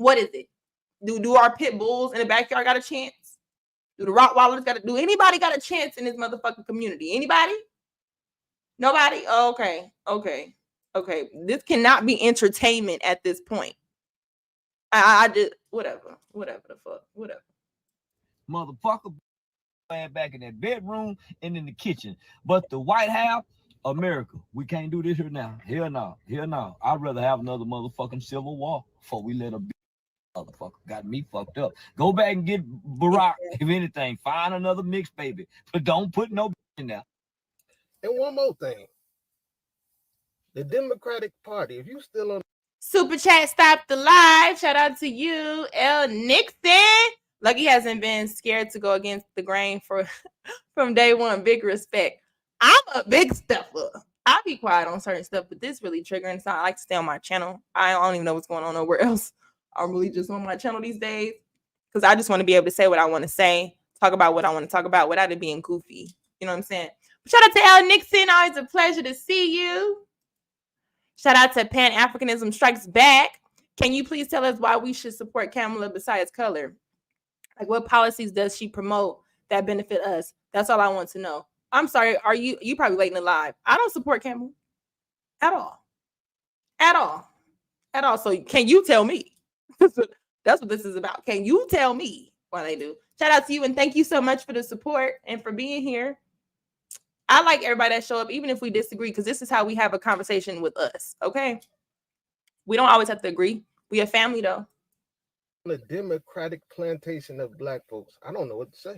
What is it? Do our pit bulls in the backyard got a chance? Do the Rottweilers do anybody got a chance in this motherfucking community? Anybody? Nobody? Oh, okay. This cannot be entertainment at this point. I just whatever the fuck, whatever. Motherfucker back in that bedroom and in the kitchen. But the White House, America, we can't do this here now. Here now. I'd rather have another motherfucking civil war before we let a motherfucker got me fucked up. Go back and get Barack, if anything. Find another mixed baby. But don't put no in there. And one more thing. The Democratic Party, if you still on Super chat, stop the live. Shout out to you, L. Nixon. Lucki hasn't been scared to go against the grain from day one. Big respect. I'm a big stepper. I'll be quiet on certain stuff, but this really triggering. So I like to stay on my channel. I don't even know what's going on nowhere else. I'm really just on my channel these days because I just want to be able to say what I want to say, talk about what I want to talk about without it being goofy. You know what I'm saying? But shout out to L. Nixon. Always a pleasure to see you. Shout out to Pan-Africanism Strikes Back. Can you please tell us why we should support Kamala besides color? Like, what policies does she promote that benefit us? That's all I want to know. I'm sorry. Are you probably waiting to live? I don't support Kamala at all. So can you tell me? That's what this is about. Can you tell me why they do? Shout out to you and thank you so much for the support and for being here. I like everybody that show up, even if we disagree, because this is how we have a conversation with us. Okay. We don't always have to agree. We a family though. the Democratic plantation of black folks, I don't know what to say.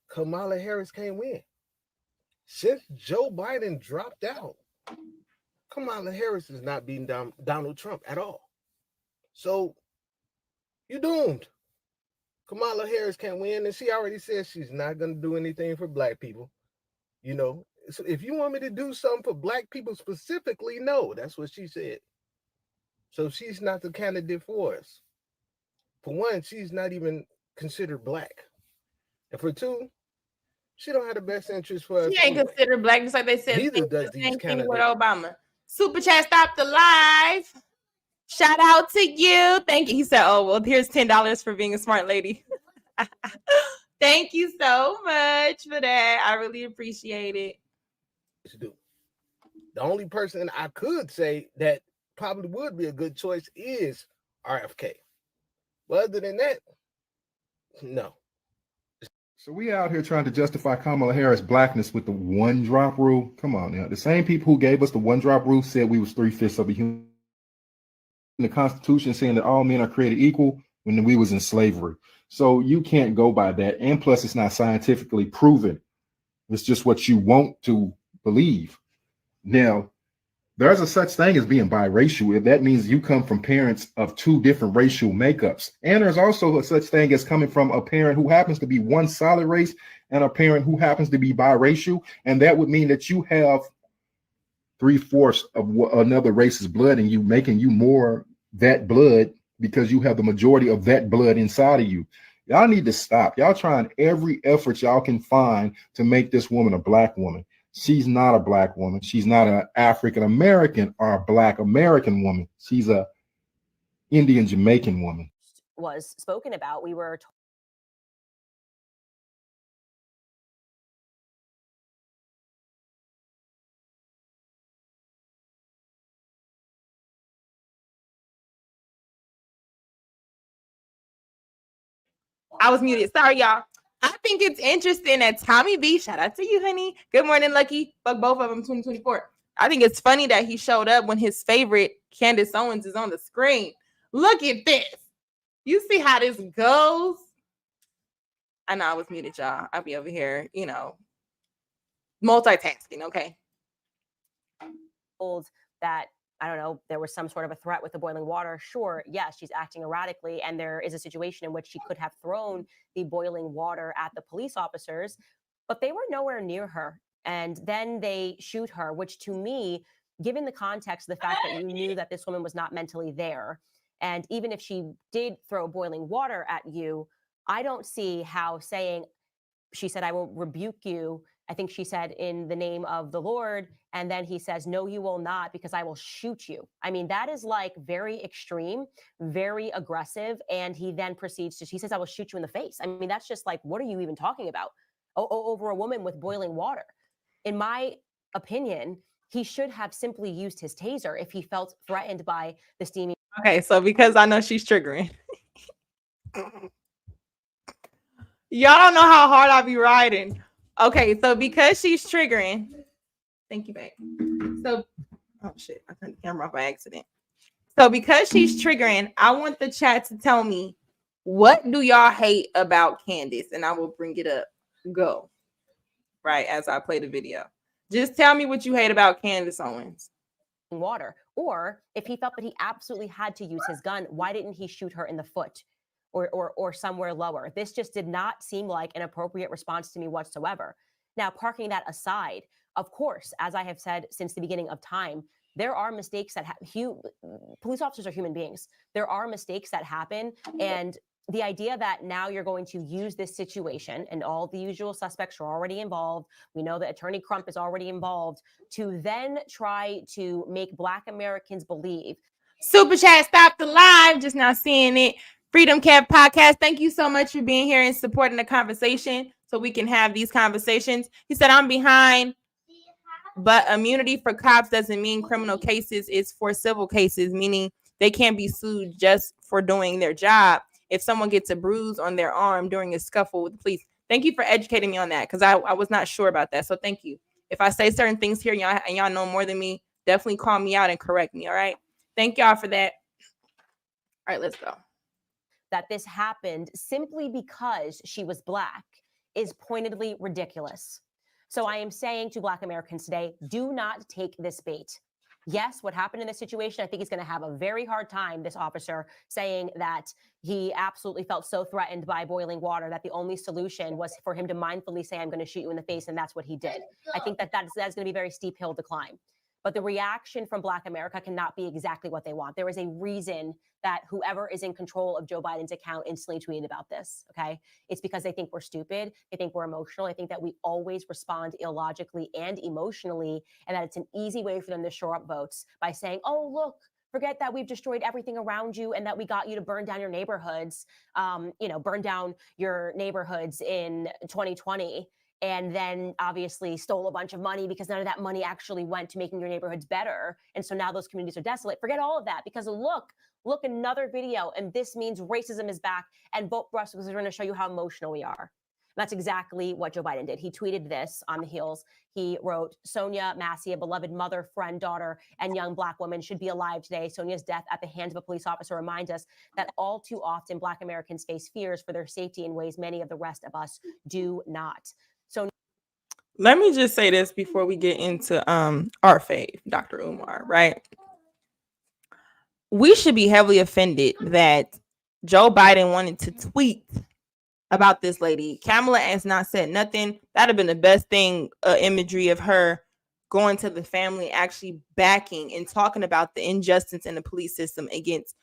Kamala Harris can't win. Since Joe Biden dropped out, Kamala Harris is not beating Donald Trump at all. So you're doomed. Kamala Harris can't win, and she already said she's not going to do anything for black people. You know, so if you want me to do something for black people specifically, no, that's what she said. So she's not the candidate for us. For one, she's not even considered black. And for two, she don't have the best interest for us. She ain't considered black, just like they said. Neither does these candidates. With Obama. Super chat, stop the live. Shout out to you. Thank you. He said, oh, well, here's $10 for being a smart lady. Thank you so much for that. I really appreciate it. The only person I could say that probably would be a good choice is RFK. But other than that, no. So we out here trying to justify Kamala Harris' blackness with the one drop rule. Come on now. The same people who gave us the one drop rule said we was 3/5 of a human. In the Constitution saying that all men are created equal when we was in slavery. So you can't go by that. And plus it's not scientifically proven. It's just what you want to believe. Now, there's a such thing as being biracial. That means you come from parents of two different racial makeups. And there's also a such thing as coming from a parent who happens to be one solid race and a parent who happens to be biracial. And that would mean that you have 3/4 of another race's blood and you making you more that blood because you have the majority of that blood inside of you. Y'all need to stop. Y'all trying every effort y'all can find to make this woman a black woman. She's not a black woman. She's not an African American or a black American woman. She's a Indian Jamaican woman. Was spoken about. We were I was muted. Sorry, y'all. I think it's interesting that Tommy B, shout out to you, honey. Good morning, Lucki. Fuck both of them, 2024. I think it's funny that he showed up when his favorite, Candace Owens, is on the screen. Look at this. You see how this goes? I know I was muted, y'all. I'll be over here, you know, multitasking, okay? Told that, I don't know, there was some sort of a threat with the boiling water. Sure, yes, she's acting erratically, and there is a situation in which she could have thrown the boiling water at the police officers, but they were nowhere near her. And then they shoot her, which to me, given the context of the fact that you knew that this woman was not mentally there, and even if she did throw boiling water at you, I don't see how saying, she said, I will rebuke you I think she said, in the name of the Lord. And then he says, no, you will not, because I will shoot you. I mean, that is like very extreme, very aggressive. And he then proceeds to, he says, I will shoot you in the face. I mean, that's just like, what are you even talking about? Over a woman with boiling water. In my opinion, he should have simply used his taser if he felt threatened by the steamy. Okay, so because I know she's triggering. Y'all don't know how hard I be riding. Okay, so because she's triggering. Thank you, babe. So, oh shit, I turned the camera off by accident. So because she's triggering, I want the chat to tell me, what do y'all hate about Candace? And I will bring it up. Go. Right, as I play the video. Just tell me what you hate about Candace Owens. Water. Or if he felt that he absolutely had to use his gun, why didn't he shoot her in the foot or somewhere lower? This just did not seem like an appropriate response to me whatsoever. Now, parking that aside, of course, as I have said since the beginning of time, there are mistakes that police officers are human beings. There are mistakes that happen, and the idea that now you're going to use this situation and all the usual suspects are already involved. We know that Attorney Crump is already involved, to then try to make Black Americans believe. Super chat, stop the live. Just now seeing it. Freedom Camp Podcast. Thank you so much for being here and supporting the conversation so we can have these conversations. He said, I'm behind, but immunity for cops doesn't mean criminal cases. It's for civil cases, meaning they can't be sued just for doing their job. If someone gets a bruise on their arm during a scuffle with the police. Thank you for educating me on that, because I was not sure about that. So thank you. If I say certain things here and y'all know more than me, definitely call me out and correct me. All right. Thank y'all for that. All right, let's go. That this happened simply because she was Black is pointedly ridiculous. So I am saying to Black Americans today, do not take this bait. Yes, what happened in this situation, I think he's going to have a very hard time, this officer, saying that he absolutely felt so threatened by boiling water that the only solution was for him to mindfully say, I'm going to shoot you in the face, and that's what he did. I think that that's going to be a very steep hill to climb. But the reaction from Black America cannot be exactly what they want. There is a reason that whoever is in control of Joe Biden's account instantly tweeted about this, okay? It's because they think we're stupid. They think we're emotional. I think that we always respond illogically and emotionally, and that it's an easy way for them to shore up votes by saying, oh, look, forget that we've destroyed everything around you and that we got you to burn down your neighborhoods, burn down your neighborhoods in 2020. And then obviously stole a bunch of money because none of that money actually went to making your neighborhoods better. And so now those communities are desolate. Forget all of that, because look, another video. And this means racism is back, and vote for us because we're going to show you how emotional we are. And that's exactly what Joe Biden did. He tweeted this on the heels. He wrote, Sonia Massey, a beloved mother, friend, daughter, and young Black woman, should be alive today. Sonia's death at the hands of a police officer reminds us that all too often Black Americans face fears for their safety in ways many of the rest of us do not. So let me just say this before we get into our fave, Dr. Umar, right? We should be heavily offended that Joe Biden wanted to tweet about this lady. Kamala has not said nothing. That'd have been the best thing, imagery of her going to the family, actually backing and talking about the injustice in the police system against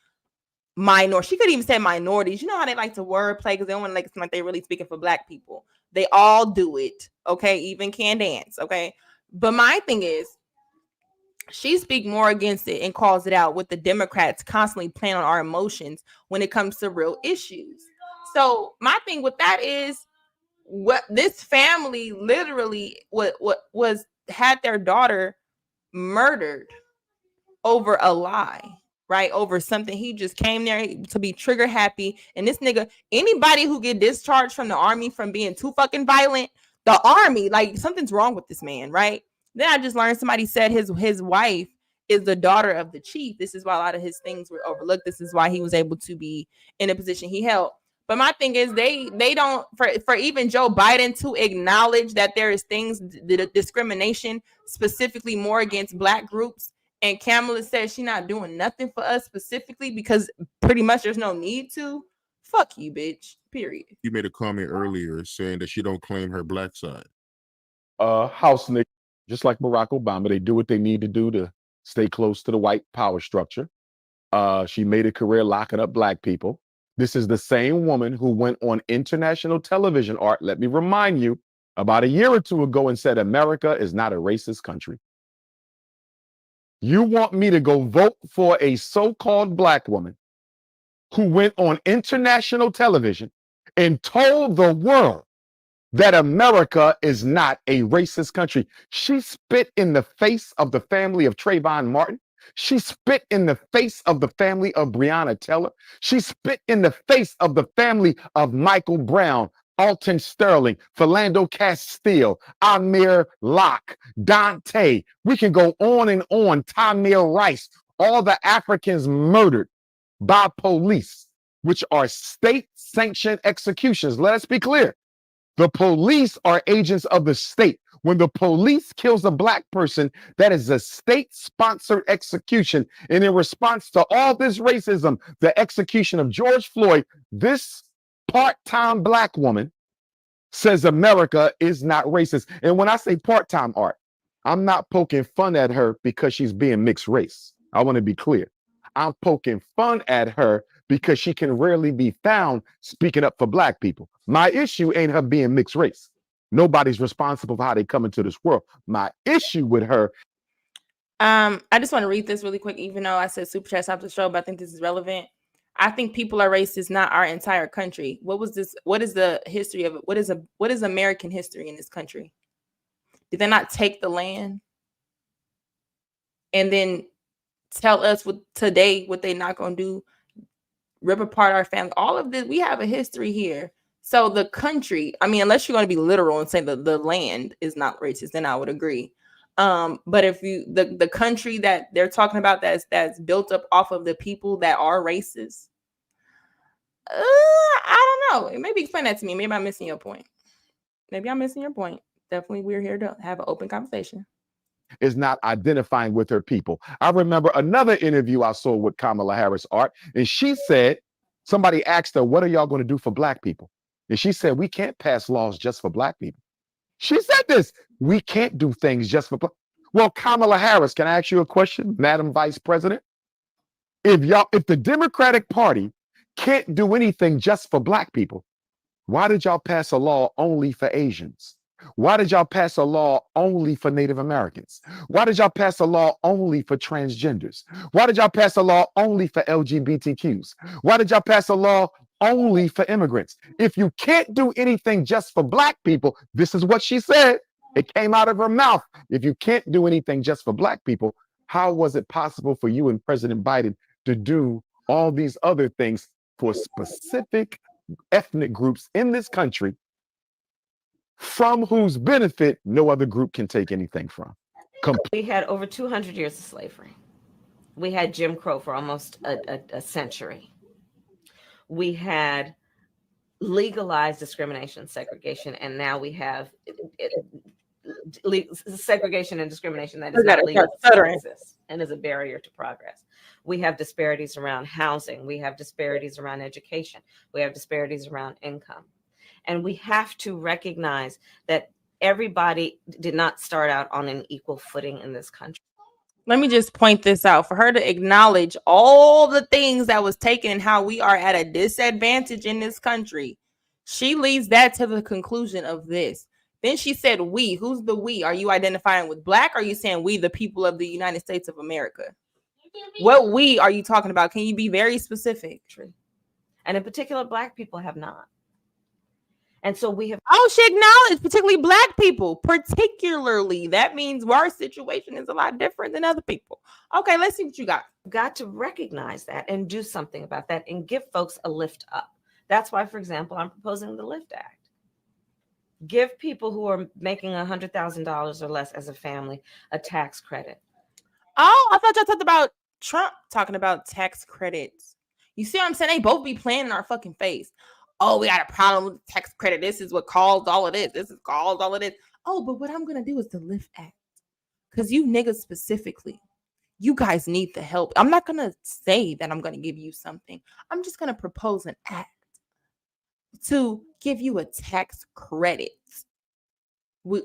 minorities. She could even say minorities. You know how they like to wordplay because they don't want to make it seem like they're really speaking for Black people. They all do it, okay? Even can dance, okay? But my thing is, she speak more against it and calls it out, with the Democrats constantly playing on our emotions when it comes to real issues. So my thing with that is, what this family literally had their daughter murdered over a lie, right? Over something. He just came there to be trigger happy. And this nigga, anybody who get discharged from the army from being too fucking violent, the army, like, something's wrong with this man, right? Then I just learned somebody said his wife is the daughter of the chief. This is why a lot of his things were overlooked. This is why he was able to be in a position he held. But my thing is, they don't, for even Joe Biden to acknowledge that there is things, the discrimination specifically more against Black groups. And Kamala says she's not doing nothing for us specifically because pretty much there's no need to. Fuck you, bitch. Period. You made a comment earlier saying that she don't claim her Black side. House niggas, just like Barack Obama, they do what they need to do to stay close to the white power structure. She made a career locking up Black people. This is the same woman who went on international television, Art, let me remind you, about a year or two ago and said America is not a racist country. You want me to go vote for a so-called black woman who went on international television and told the world that America is not a racist country? She spit in the face of the family of Trayvon Martin. She spit in the face of the family of Breonna Taylor. She spit in the face of the family of Michael Brown, Alton Sterling, Philando Castile, Amir Locke, Dante. We can go on and on. Tamir Rice, all the Africans murdered by police, which are state-sanctioned executions. Let us be clear. The police are agents of the state. When the police kills a black person, that is a state-sponsored execution. And in response to all this racism, the execution of George Floyd, this part-time black woman says America is not racist. And when I say part-time, Art, I'm not poking fun at her because she's being mixed race. I want to be clear. I'm poking fun at her because she can rarely be found speaking up for black people. My issue ain't her being mixed race. Nobody's responsible for how they come into this world. My issue with her. I just want to read this really quick, even though I said super chat stop the show, but I think this is relevant. I think people are racist, not our entire country. What was this? What is the history of it? What is American history in this country? Did they not take the land and then tell us today what they're not going to do? Rip apart our family. All of this, we have a history here. So the country, I mean, unless you're going to be literal and say that the land is not racist, then I would agree. But if you the country that they're talking about that's built up off of the people that are racist, I don't know. Maybe explain that to me. Maybe I'm missing your point. Definitely, we're here to have an open conversation. Is not identifying with her people. I remember another interview I saw with Kamala Harris, Art, and she said, somebody asked her, what are y'all going to do for black people? And she said, we can't pass laws just for black people. She said this, we can't do things just for black. Well, Kamala Harris, can I ask you a question, Madam Vice President? If the Democratic Party can't do anything just for black people, why did y'all pass a law only for Asians? Why did y'all pass a law only for Native Americans? Why did y'all pass a law only for transgenders? Why did y'all pass a law only for LGBTQs? Why did y'all pass a law only for immigrants? If you can't do anything just for black people, this is what she said. It came out of her mouth. If you can't do anything just for black people, how was it possible for you and President Biden to do all these other things for specific ethnic groups in this country from whose benefit no other group can take anything from? We had over 200 years of slavery. We had Jim Crow for almost a century. We had legalized discrimination, segregation, and now we have segregation and discrimination that is not legal and is a barrier to progress. We have disparities around housing. We have disparities around education. We have disparities around income. And we have to recognize that everybody did not start out on an equal footing in this country. Let me just point this out. For her to acknowledge all the things that was taken and how we are at a disadvantage in this country, she leads that to the conclusion of this. Then she said, we. Who's the we? Are you identifying with black? Or are you saying we, the people of the United States of America? What we are you talking about? Can you be very specific? And in particular, black people have not. And so we have. Oh, she acknowledged, particularly black people. Particularly, that means our situation is a lot different than other people. Okay, let's see what you got. Got to recognize that and do something about that and give folks a lift up. That's why, for example, I'm proposing the Lift Act. Give people who are making $100,000 or less as a family a tax credit. Oh, I thought y'all talked about Trump talking about tax credits. You see what I'm saying? They both be playing in our fucking face. Oh, we got a problem with tax credit. This is what caused all of this. This is caused all of this. Oh, but what I'm going to do is the Lift Act. Because you niggas specifically, you guys need the help. I'm not going to say that I'm going to give you something. I'm just going to propose an act to give you a tax credit. What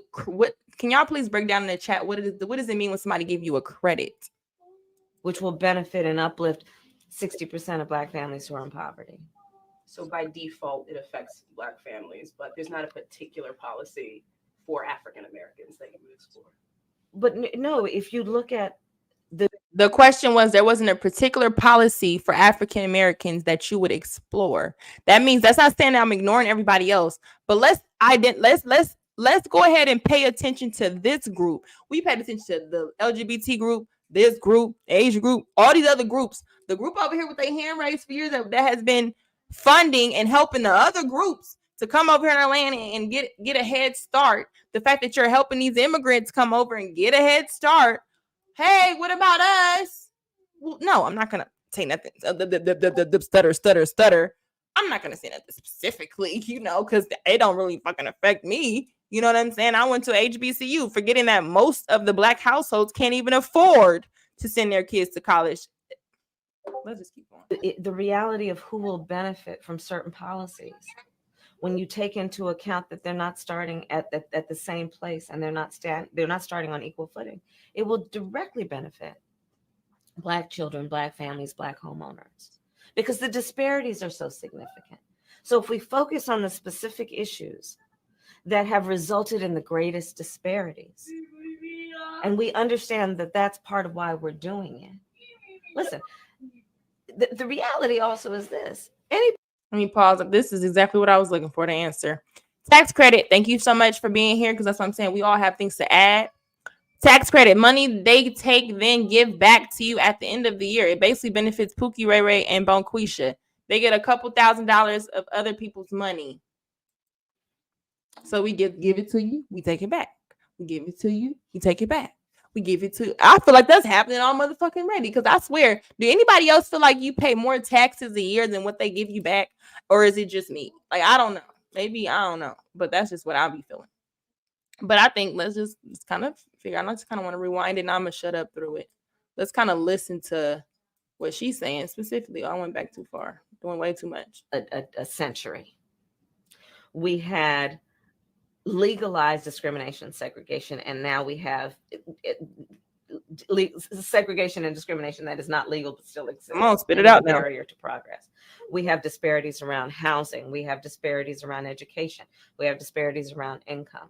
can y'all please break down in the chat? What does it mean when somebody give you a credit? Which will benefit and uplift 60% of black families who are in poverty. So by default, it affects black families, but there's not a particular policy for African Americans that you would explore? But no, if you look at the question was, there wasn't a particular policy for African Americans that you would explore. That means that's not saying that I'm ignoring everybody else, but let's go ahead and pay attention to this group. We paid attention to the LGBT group, this group, Asian group, all these other groups. The group over here with their hand raised for years that has been funding and helping the other groups to come over here in our land and get a head start. The fact that you're helping these immigrants come over and get a head start. Hey, what about us? Well, no, I'm not gonna say nothing. Stutter. I'm not gonna say nothing specifically, because it don't really fucking affect me. You know what I'm saying? I went to HBCU, forgetting that most of the Black households can't even afford to send their kids to college. Let's just keep going. The reality of who will benefit from certain policies, when you take into account that they're not starting at the same place and they're not starting on equal footing, it will directly benefit Black children, Black families, Black homeowners, because the disparities are so significant. So if we focus on the specific issues that have resulted in the greatest disparities, and we understand that that's part of why we're doing it. Listen, the reality also is this. Let me pause. This is exactly what I was looking for to answer. Tax credit. Thank you so much for being here, because that's what I'm saying. We all have things to add. Tax credit, money they take, then give back to you at the end of the year. It basically benefits Pookie, Ray Ray, and Bonquisha. They get a couple $1,000s of other people's money. So we give it to you, we take it back. We give it to you, we take it back. We give it to you. I feel like that's happening all motherfucking ready, because I swear, do anybody else feel like you pay more taxes a year than what they give you back? Or is it just me? Like, I don't know. Maybe, I don't know. But that's just what I'll be feeling. But I think let's kind of figure out. I just kind of want to rewind it, and I'm going to shut up through it. Let's kind of listen to what she's saying specifically. I went back too far, doing way too much. A century. We had legalized discrimination and segregation, and now we have segregation and discrimination that is not legal but still exists. Come on, spit it out now. Barrier to progress. We have disparities around housing. We have disparities around education. We have disparities around income.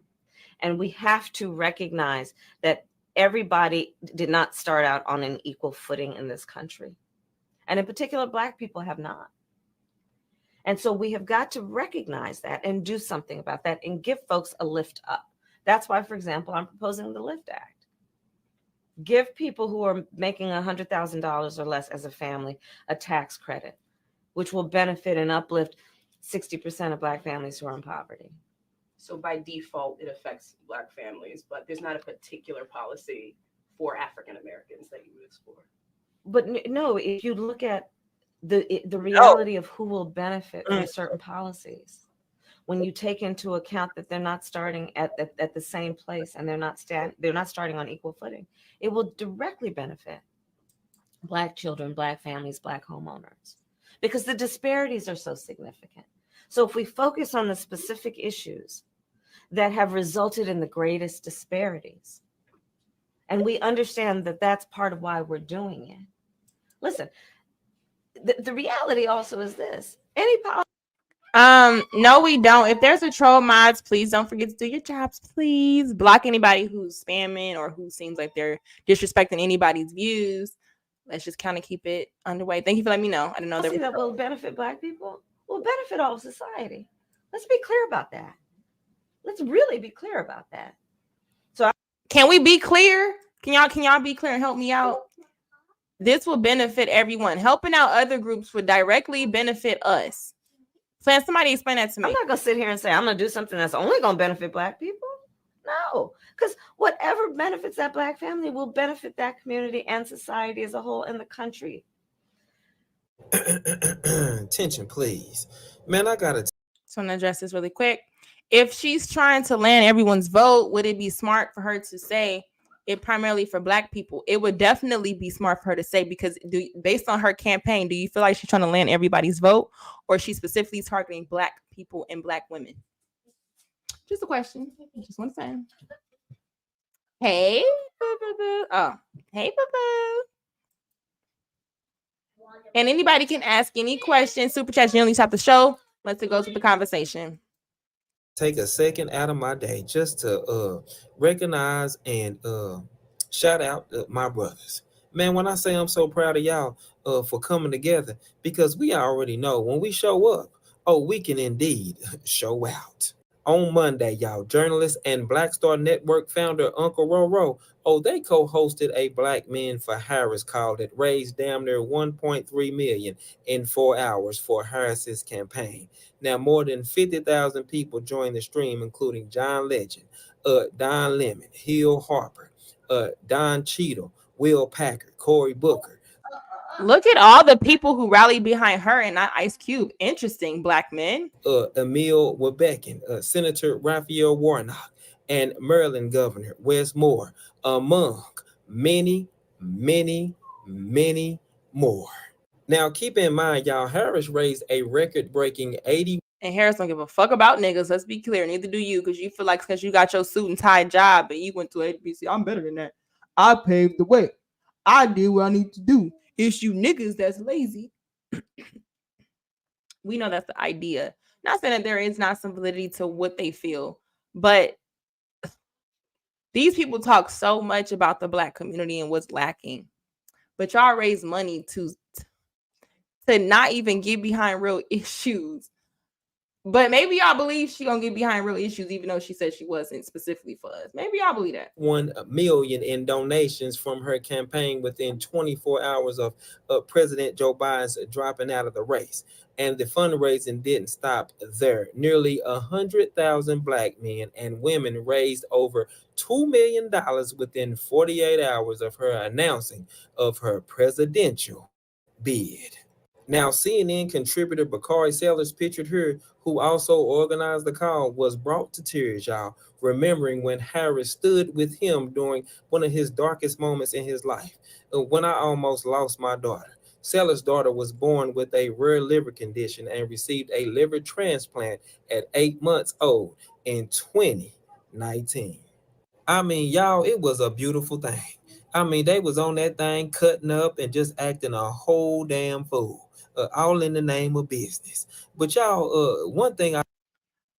And we have to recognize that everybody did not start out on an equal footing in this country. And in particular, Black people have not. And so we have got to recognize that and do something about that and give folks a lift up. That's why, for example, I'm proposing the LIFT Act. Give people who are making $100,000 or less as a family a tax credit, which will benefit and uplift 60% of Black families who are in poverty. So by default, it affects Black families, but there's not a particular policy for African Americans that you would explore. But no, if you look at the reality of who will benefit from certain policies, when you take into account that they're not starting at the same place and they're not starting on equal footing, it will directly benefit Black children, Black families, Black homeowners, because the disparities are so significant. So if we focus on the specific issues that have resulted in the greatest disparities, and we understand that that's part of why we're doing it. Listen, the reality also is this. Any policy. No, we don't. If there's a troll mods, please don't forget to do your jobs. Please block anybody who's spamming or who seems like they're disrespecting anybody's views. Let's just kind of keep it underway. Thank you for letting me know. I didn't know that will benefit Black people. Will benefit all of society. Let's be clear about that. Let's really be clear about that. So can we be clear? Can y'all be clear and help me out? This will benefit everyone. Helping out other groups would directly benefit us. Can somebody explain that to me? I'm not gonna sit here and say I'm gonna do something that's only gonna benefit Black people. No, because whatever benefits that Black family will benefit that community and society as a whole in the country. Attention, please. Man, I gotta. So I'm gonna address this really quick. If she's trying to land everyone's vote, would it be smart for her to say it primarily for Black people? It would definitely be smart for her to say, because based on her campaign, do you feel like she's trying to land everybody's vote, or she's specifically targeting Black people and Black women? Just a question. Just want to say. Hey, boo-boo-boo. Oh, hey, boo-boo. And anybody can ask any questions. Super chat generally stop the show. Let's go with the conversation. take a second out of my day just to recognize and shout out my brothers. Man, when I say I'm so proud of y'all for coming together, because we already know when we show up, oh, we can indeed show out. On Monday, y'all, journalist and Black Star Network founder Uncle Roro, they co-hosted a Black Men for Harris call that raised damn near 1.3 million in 4 hours for Harris's campaign. Now, more than 50,000 people joined the stream, including John Legend, Don Lemon, Hill Harper, Don Cheadle, Will Packard, Cory Booker. Look at all the people who rallied behind her and not Ice Cube. Interesting, Black men. Emil Webekin, Senator Raphael Warnock, and Maryland Governor Wes Moore, among many, many, many more. Now, keep in mind, y'all, Harris raised a record-breaking 80. And Harris don't give a fuck about niggas. Let's be clear. Neither do you, because you feel like because you got your suit and tie job and you went to HBC. I'm better than that. I paved the way. I did what I need to do. It's you niggas that's lazy. We know that's the idea. Not saying that there is not some validity to what they feel, but these people talk so much about the Black community and what's lacking. But y'all raise money to not even get behind real issues. But maybe y'all believe she gonna get behind real issues, even though she said she wasn't specifically for us. Maybe y'all believe that. 1 million in donations from her campaign within 24 hours of President Joe Biden's dropping out of the race. And the fundraising didn't stop there. Nearly 100,000 Black men and women raised over $2 million within 48 hours of her announcing of her presidential bid. Now, CNN contributor Bakari Sellers, pictured her, who also organized the call, was brought to tears, y'all, remembering when Harris stood with him during one of his darkest moments in his life, when I almost lost my daughter. Sellers' daughter was born with a rare liver condition and received a liver transplant at 8 months old in 2019. I mean, y'all, it was a beautiful thing. I mean, they was on that thing cutting up and just acting a whole damn fool. All in the name of business. But y'all, one thing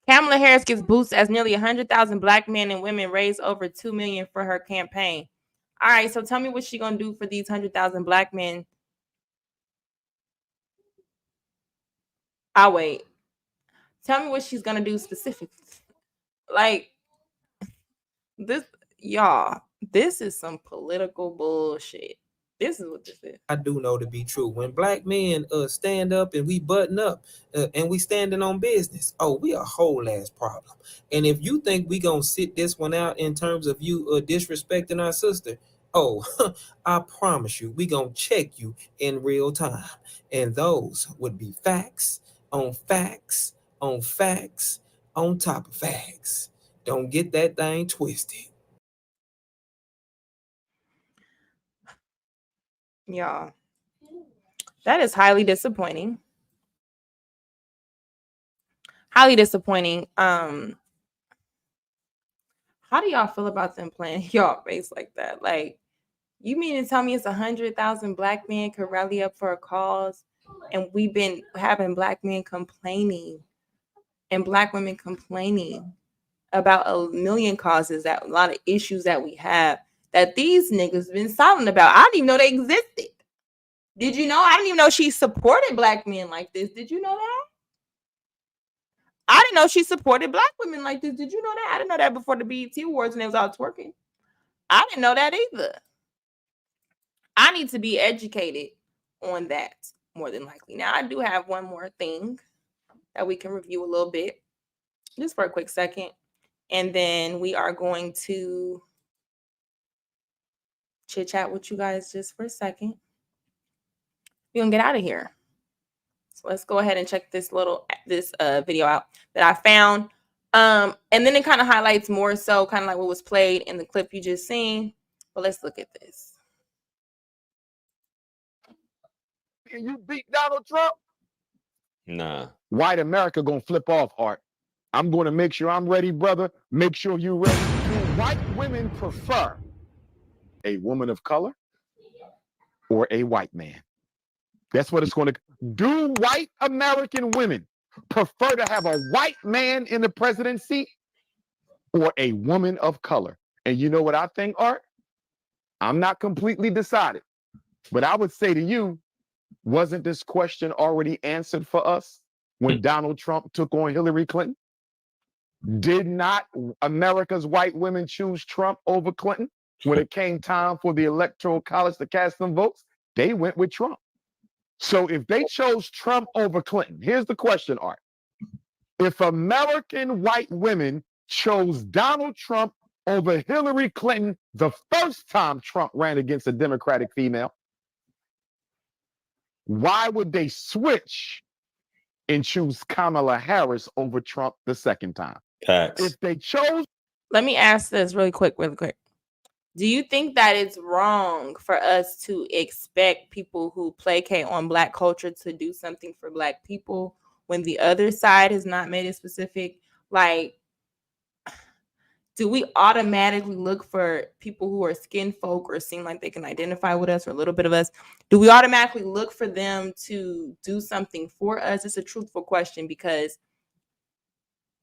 Kamala Harris gets boosts as nearly 100,000 Black men and women raised over $2 million for her campaign. All right, so tell me what she gonna do for these 100,000 Black men. I'll wait. Tell me what she's gonna do specifically. Like this, y'all. This is some political bullshit. This is what this is. I do know to be true. When Black men stand up and we button up and we standing on business, we a whole ass problem. And if you think we gonna sit this one out in terms of you disrespecting our sister, I promise you, we gonna check you in real time. And those would be facts on facts on facts on top of facts. Don't get that thing twisted. Y'all, that is highly disappointing. Highly disappointing. How do y'all feel about them playing y'all face like that? Like, you mean to tell me it's 100,000 Black men could rally up for a cause, and we've been having Black men complaining and Black women complaining about a million causes, that a lot of issues that we have, that these niggas been silent about. I didn't even know they existed. Did you know? I didn't even know she supported Black men like this. Did you know that? I didn't know she supported Black women like this. Did you know that? I didn't know that before the BET Awards and they was out twerking. I didn't know that either. I need to be educated on that more than likely. Now, I do have one more thing that we can review a little bit, just for a quick second. And then we are going to chit chat with you guys just for a second. We're gonna get out of here. So let's go ahead and check this video out that I found. And then it kind of highlights more so kind of like what was played in the clip you just seen. But let's look at this. You beat Donald Trump? Nah. White America gonna flip off, Art. I'm gonna make sure I'm ready, brother. Make sure you're ready. Do white women prefer a woman of color or a white man? That's what it's going to do. White American women prefer to have a white man in the presidency or a woman of color? And you know what I think, Art? I'm not completely decided, but I would say to you, wasn't this question already answered for us when Donald Trump took on Hillary Clinton? Did not America's white women choose Trump over Clinton? When it came time for the Electoral College to cast some votes, they went with Trump. So if they chose Trump over Clinton, here's the question, Art. If American white women chose Donald Trump over Hillary Clinton the first time Trump ran against a Democratic female, why would they switch and choose Kamala Harris over Trump the second time? Facts. If they chose... Let me ask this really quick. Do you think that it's wrong for us to expect people who placate on Black culture to do something for Black people when the other side has not made it specific? Like, do we automatically look for people who are skin folk or seem like they can identify with us or a little bit of us? Do we automatically look for them to do something for us? It's a truthful question, because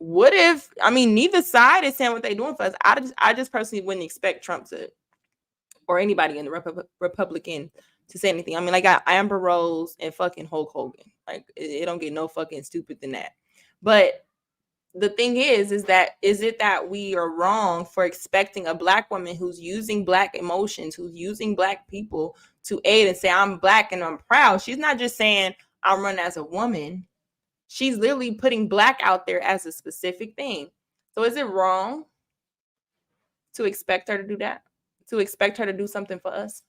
what if, I mean, neither side is saying what they're doing for us. I just personally wouldn't expect Trump to, or anybody in the Republican to say anything. I mean, like, Amber Rose and fucking Hulk Hogan. Like, it don't get no fucking stupid than that. But the thing is it that we are wrong for expecting a Black woman who's using Black emotions, who's using Black people to aid and say, I'm Black and I'm proud? She's not just saying, I'm running as a woman. She's literally putting Black out there as a specific thing. So is it wrong to expect her to do that? To expect her to do something for us?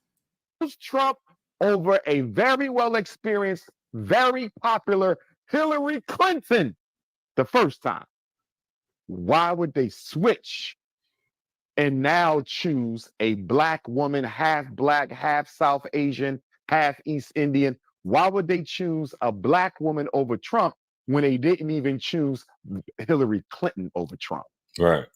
Trump over a very well experienced, very popular Hillary Clinton the first time. Why would they switch and now choose a Black woman, half Black, half South Asian, half East Indian? Why would they choose a Black woman over Trump when they didn't even choose Hillary Clinton over Trump? Right.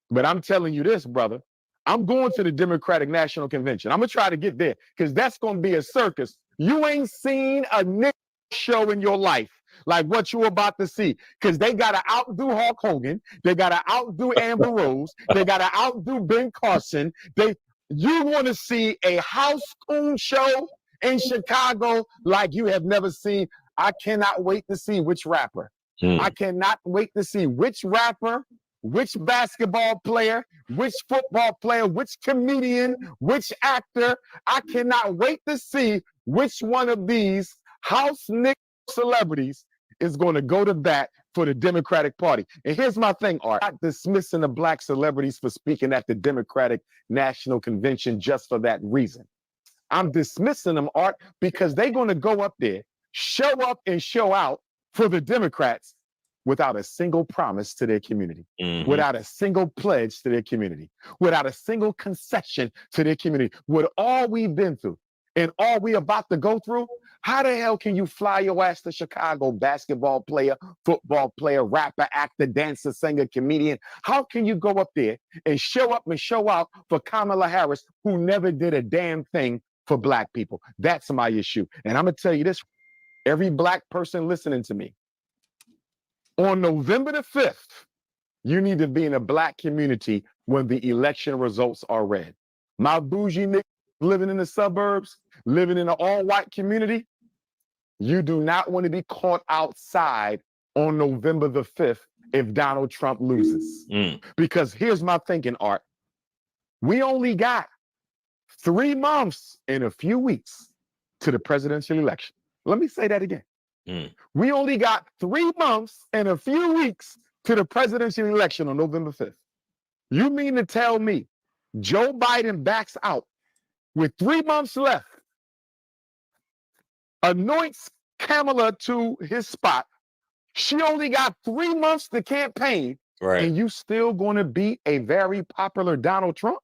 But I'm telling you this, brother. I'm going to the Democratic National Convention. I'm going to try to get there, because that's going to be a circus. You ain't seen a nigga show in your life like what you're about to see, because they got to outdo Hulk Hogan. They got to outdo Amber Rose. They got to outdo Ben Carson. You want to see a house coon show in Chicago like you have never seen. I cannot wait to see which rapper. I cannot wait to see which rapper, which basketball player, which football player, which comedian, which actor. I cannot wait to see which one of these house nick celebrities is going to go to bat for the Democratic Party. And here's my thing, Art. I'm not dismissing the Black celebrities for speaking at the Democratic National Convention just for that reason. I'm dismissing them, Art, because they're going to go up there, show up and show out for the Democrats without a single promise to their community, without a single pledge to their community, without a single concession to their community. With all we've been through and all we about to go through, how the hell can you fly your ass to Chicago, basketball player, football player, rapper, actor, dancer, singer, comedian? How can you go up there and show out for Kamala Harris, who never did a damn thing for Black people? That's my issue. And I'm going to tell you this, every Black person listening to me, on November the 5th, you need to be in a Black community when the election results are read. My bougie niggas living in the suburbs, living in an all-white community, you do not want to be caught outside on November the 5th if Donald Trump loses. Because here's my thinking, Art. We only got 3 months and a few weeks to the presidential election. Let me say that again. We only got 3 months and a few weeks to the presidential election on November 5th. You mean to tell me Joe Biden backs out with 3 months left, anoints Kamala to his spot? She only got 3 months to campaign, and you still going to beat a very popular Donald Trump?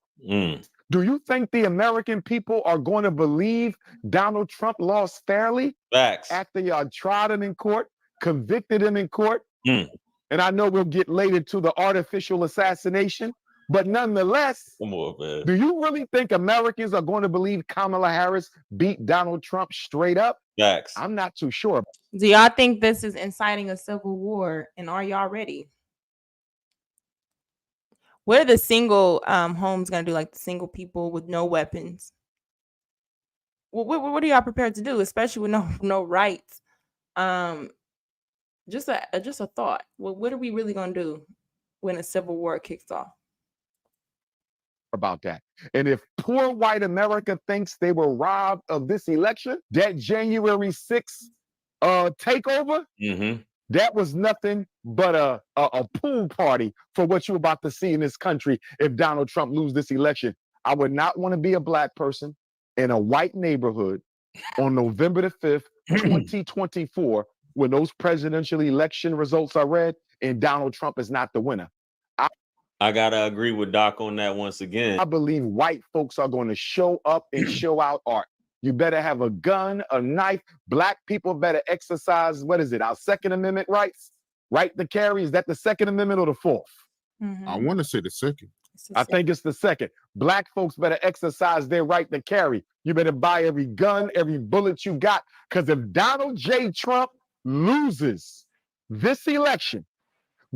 Do you think the American people are going to believe Donald Trump lost fairly? Facts. After y'all tried him in court, convicted him in court? And I know we'll get later to the artificial assassination, but nonetheless, Come on, man. do you really think Americans are going to believe Kamala Harris beat Donald Trump straight up? Facts. I'm not too sure. Do y'all think this is inciting a civil war? And are y'all ready? What are the single homes gonna do? Like the single people with no weapons? What are y'all prepared to do, especially with no rights? Just a thought. What are we really gonna do when a civil war kicks off? About that. And if poor white America thinks they were robbed of this election, that January 6th takeover, that was nothing but a pool party for what you're about to see in this country if Donald Trump loses this election. I would not want to be a black person in a white neighborhood on November the 5th, 2024, when those presidential election results are read and Donald Trump is not the winner. I gotta agree with Doc on that once again. I believe white folks are going to show up and show out art. You better have a gun, a knife. Black people better exercise, what is it, our Second Amendment rights? Right to carry, is that the Second Amendment or the Fourth? I want to say the second. I think it's the second. Black folks better exercise their right to carry. You better buy every gun, every bullet you got, because if Donald J. Trump loses this election,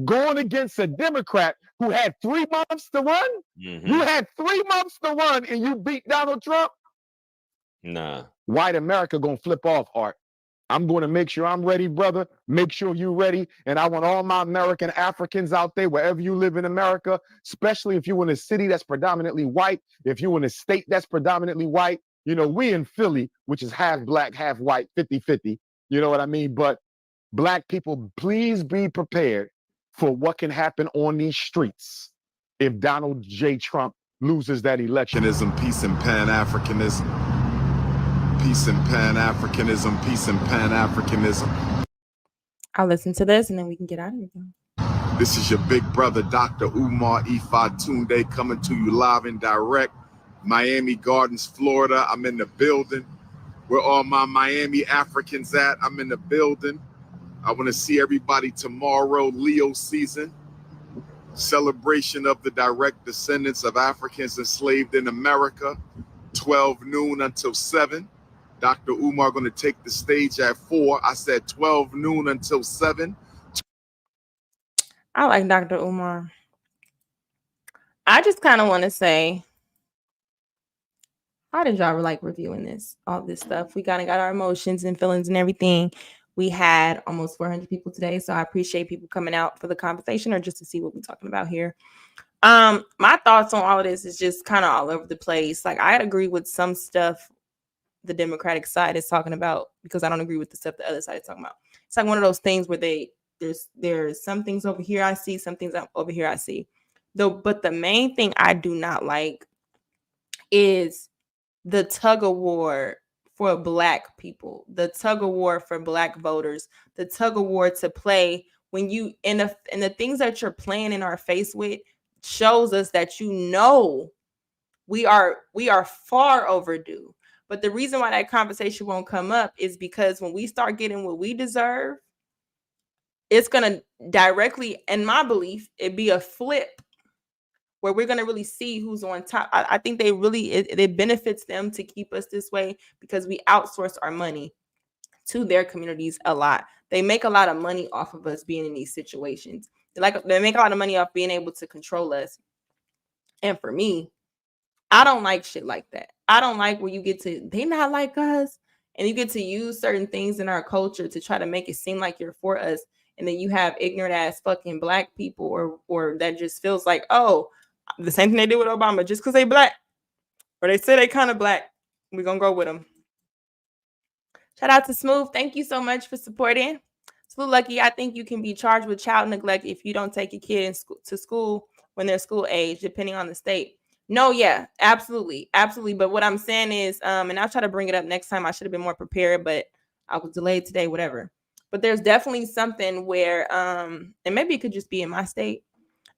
going against a Democrat who had 3 months to run, you had 3 months to run and you beat Donald Trump, Nah. white America gonna flip off, Art. I'm going to make sure I'm ready, brother. Make sure you're ready. And I want all my American Africans out there, wherever you live in America, especially if you're in a city that's predominantly white, if you're in a state that's predominantly white. You know, we in Philly, which is half black, half white, 50-50. You know what I mean? But black people, please be prepared for what can happen on these streets if Donald J. Trump loses that election. Peace and Pan-Africanism. Peace and Pan-Africanism. Peace and Pan-Africanism. I'll listen to this and then we can get out of here. This is your big brother, Dr. Umar Ifa Tunde, coming to you live and direct. Miami Gardens, Florida. I'm in the building. Where all my Miami Africans at? I'm in the building. I want to see everybody tomorrow, Leo season. Celebration of the direct descendants of Africans enslaved in America. 12 noon until 7. Dr. Umar going to take the stage at 4. I said 12 noon until 7. I like Dr. Umar. I just kind of want to say, how did y'all like reviewing this, all this stuff? We kind of got our emotions and feelings and everything. We had almost 400 people today, so I appreciate people coming out for the conversation or just to see what we're talking about here. My thoughts on all of this is just kind of all over the place. Like, I agree with some stuff the Democratic side is talking about because I don't agree with the stuff the other side is talking about. It's like one of those things where there's some things over here I see, some things over here I see. But the main thing I do not like is the tug of war for black people, the tug of war for black voters, the tug of war to play when you and the things that you're playing in our face with shows us that we are far overdue. But the reason why that conversation won't come up is because when we start getting what we deserve, it's gonna directly, in my belief, it be a flip where we're gonna really see who's on top. I think they really it benefits them to keep us this way because we outsource our money to their communities a lot. They make a lot of money off of us being in these situations. They make a lot of money off being able to control us. And for me, I don't like shit like that. I don't like where you get to, they not like us, and you get to use certain things in our culture to try to make it seem like you're for us. And then you have ignorant ass fucking black people or that just feels like, oh, the same thing they did with Obama, just because they black or they say they kind of black, we're going to go with them. Shout out to Smooth. Thank you so much for supporting. Smooth Lucky, I think you can be charged with child neglect if you don't take your kid to school when they're school age, depending on the state. No, yeah, absolutely. Absolutely. But what I'm saying is, and I'll try to bring it up next time. I should have been more prepared, but I was delayed today, whatever. But there's definitely something where, and maybe it could just be in my state.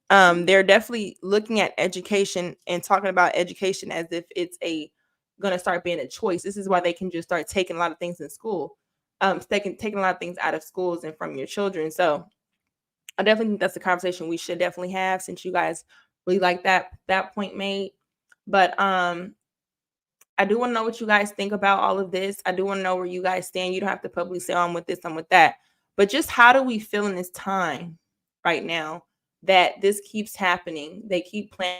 They're definitely looking at education and talking about education as if it's going to start being a choice. This is why they can just start taking a lot of things in school, taking a lot of things out of schools and from your children. So I definitely think that's a conversation we should definitely have since you guys really like that point made. But I I do want to know what you guys think about all of this. I do want to know where you guys stand. You don't have to publicly say, oh, I'm with this, I'm with that. But just how do we feel in this time right now that this keeps happening? They keep planning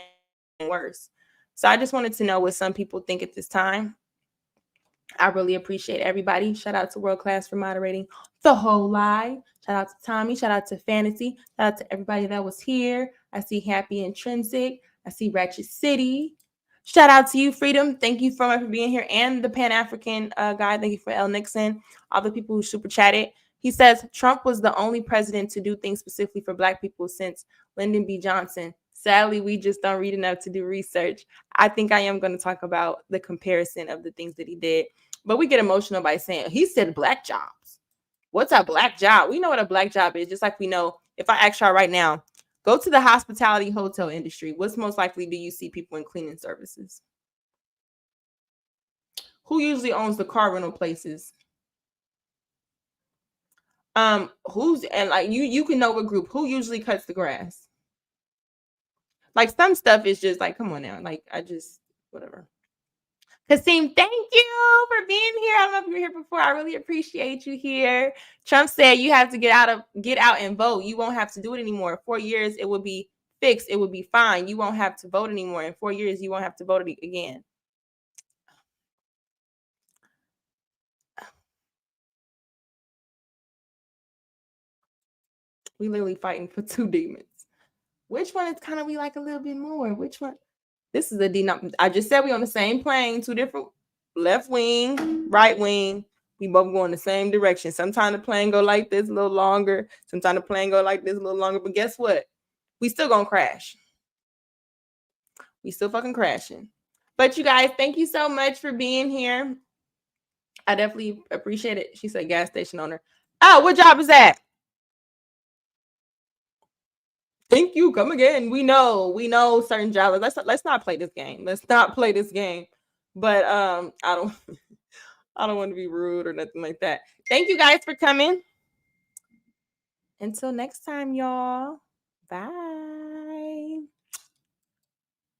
worse. So I just wanted to know what some people think at this time. I really appreciate everybody. Shout out to World Class for moderating the whole live. Shout out to Tommy. Shout out to Fantasy. Shout out to everybody that was here. I see Happy Intrinsic. I see Ratchet City. Shout out to you, Freedom. Thank you so much for being here. And the Pan-African guy. Thank you for L. Nixon. All the people who super chatted. He says Trump was the only president to do things specifically for Black people since Lyndon B. Johnson. Sadly, we just don't read enough to do research. I think I am going to talk about the comparison of the things that he did. But we get emotional by saying, he said Black jobs. What's a Black job? We know what a Black job is, just like we know. If I ask y'all right now, go to the hospitality hotel industry. What's most likely do you see people in cleaning services? Who usually owns the car rental places? Who's, and like you can know what group, who usually cuts the grass? Like some stuff is just like, come on now. Like I just, whatever. Kasim, thank you for being here. I don't know if you were here before. I really appreciate you here. Trump said you have to get out and vote. You won't have to do it anymore. 4 years, it will be fixed. It will be fine. You won't have to vote anymore. In 4 years, you won't have to vote again. We literally fighting for two demons. Which one is kind of we like a little bit more? Which one? This is a I just said we on the same plane, two different left wing, right wing. We both go in the same direction. Sometimes the plane go like this a little longer. Sometimes the plane go like this a little longer. But guess what? We still gonna crash. We still fucking crashing. But you guys, thank you so much for being here. I definitely appreciate it. She said gas station owner. Oh, what job is that? Thank you. Come again. We know certain jobs. Let's not play this game. Let's not play this game. But I don't want to be rude or nothing like that. Thank you guys for coming. Until next time, y'all. Bye.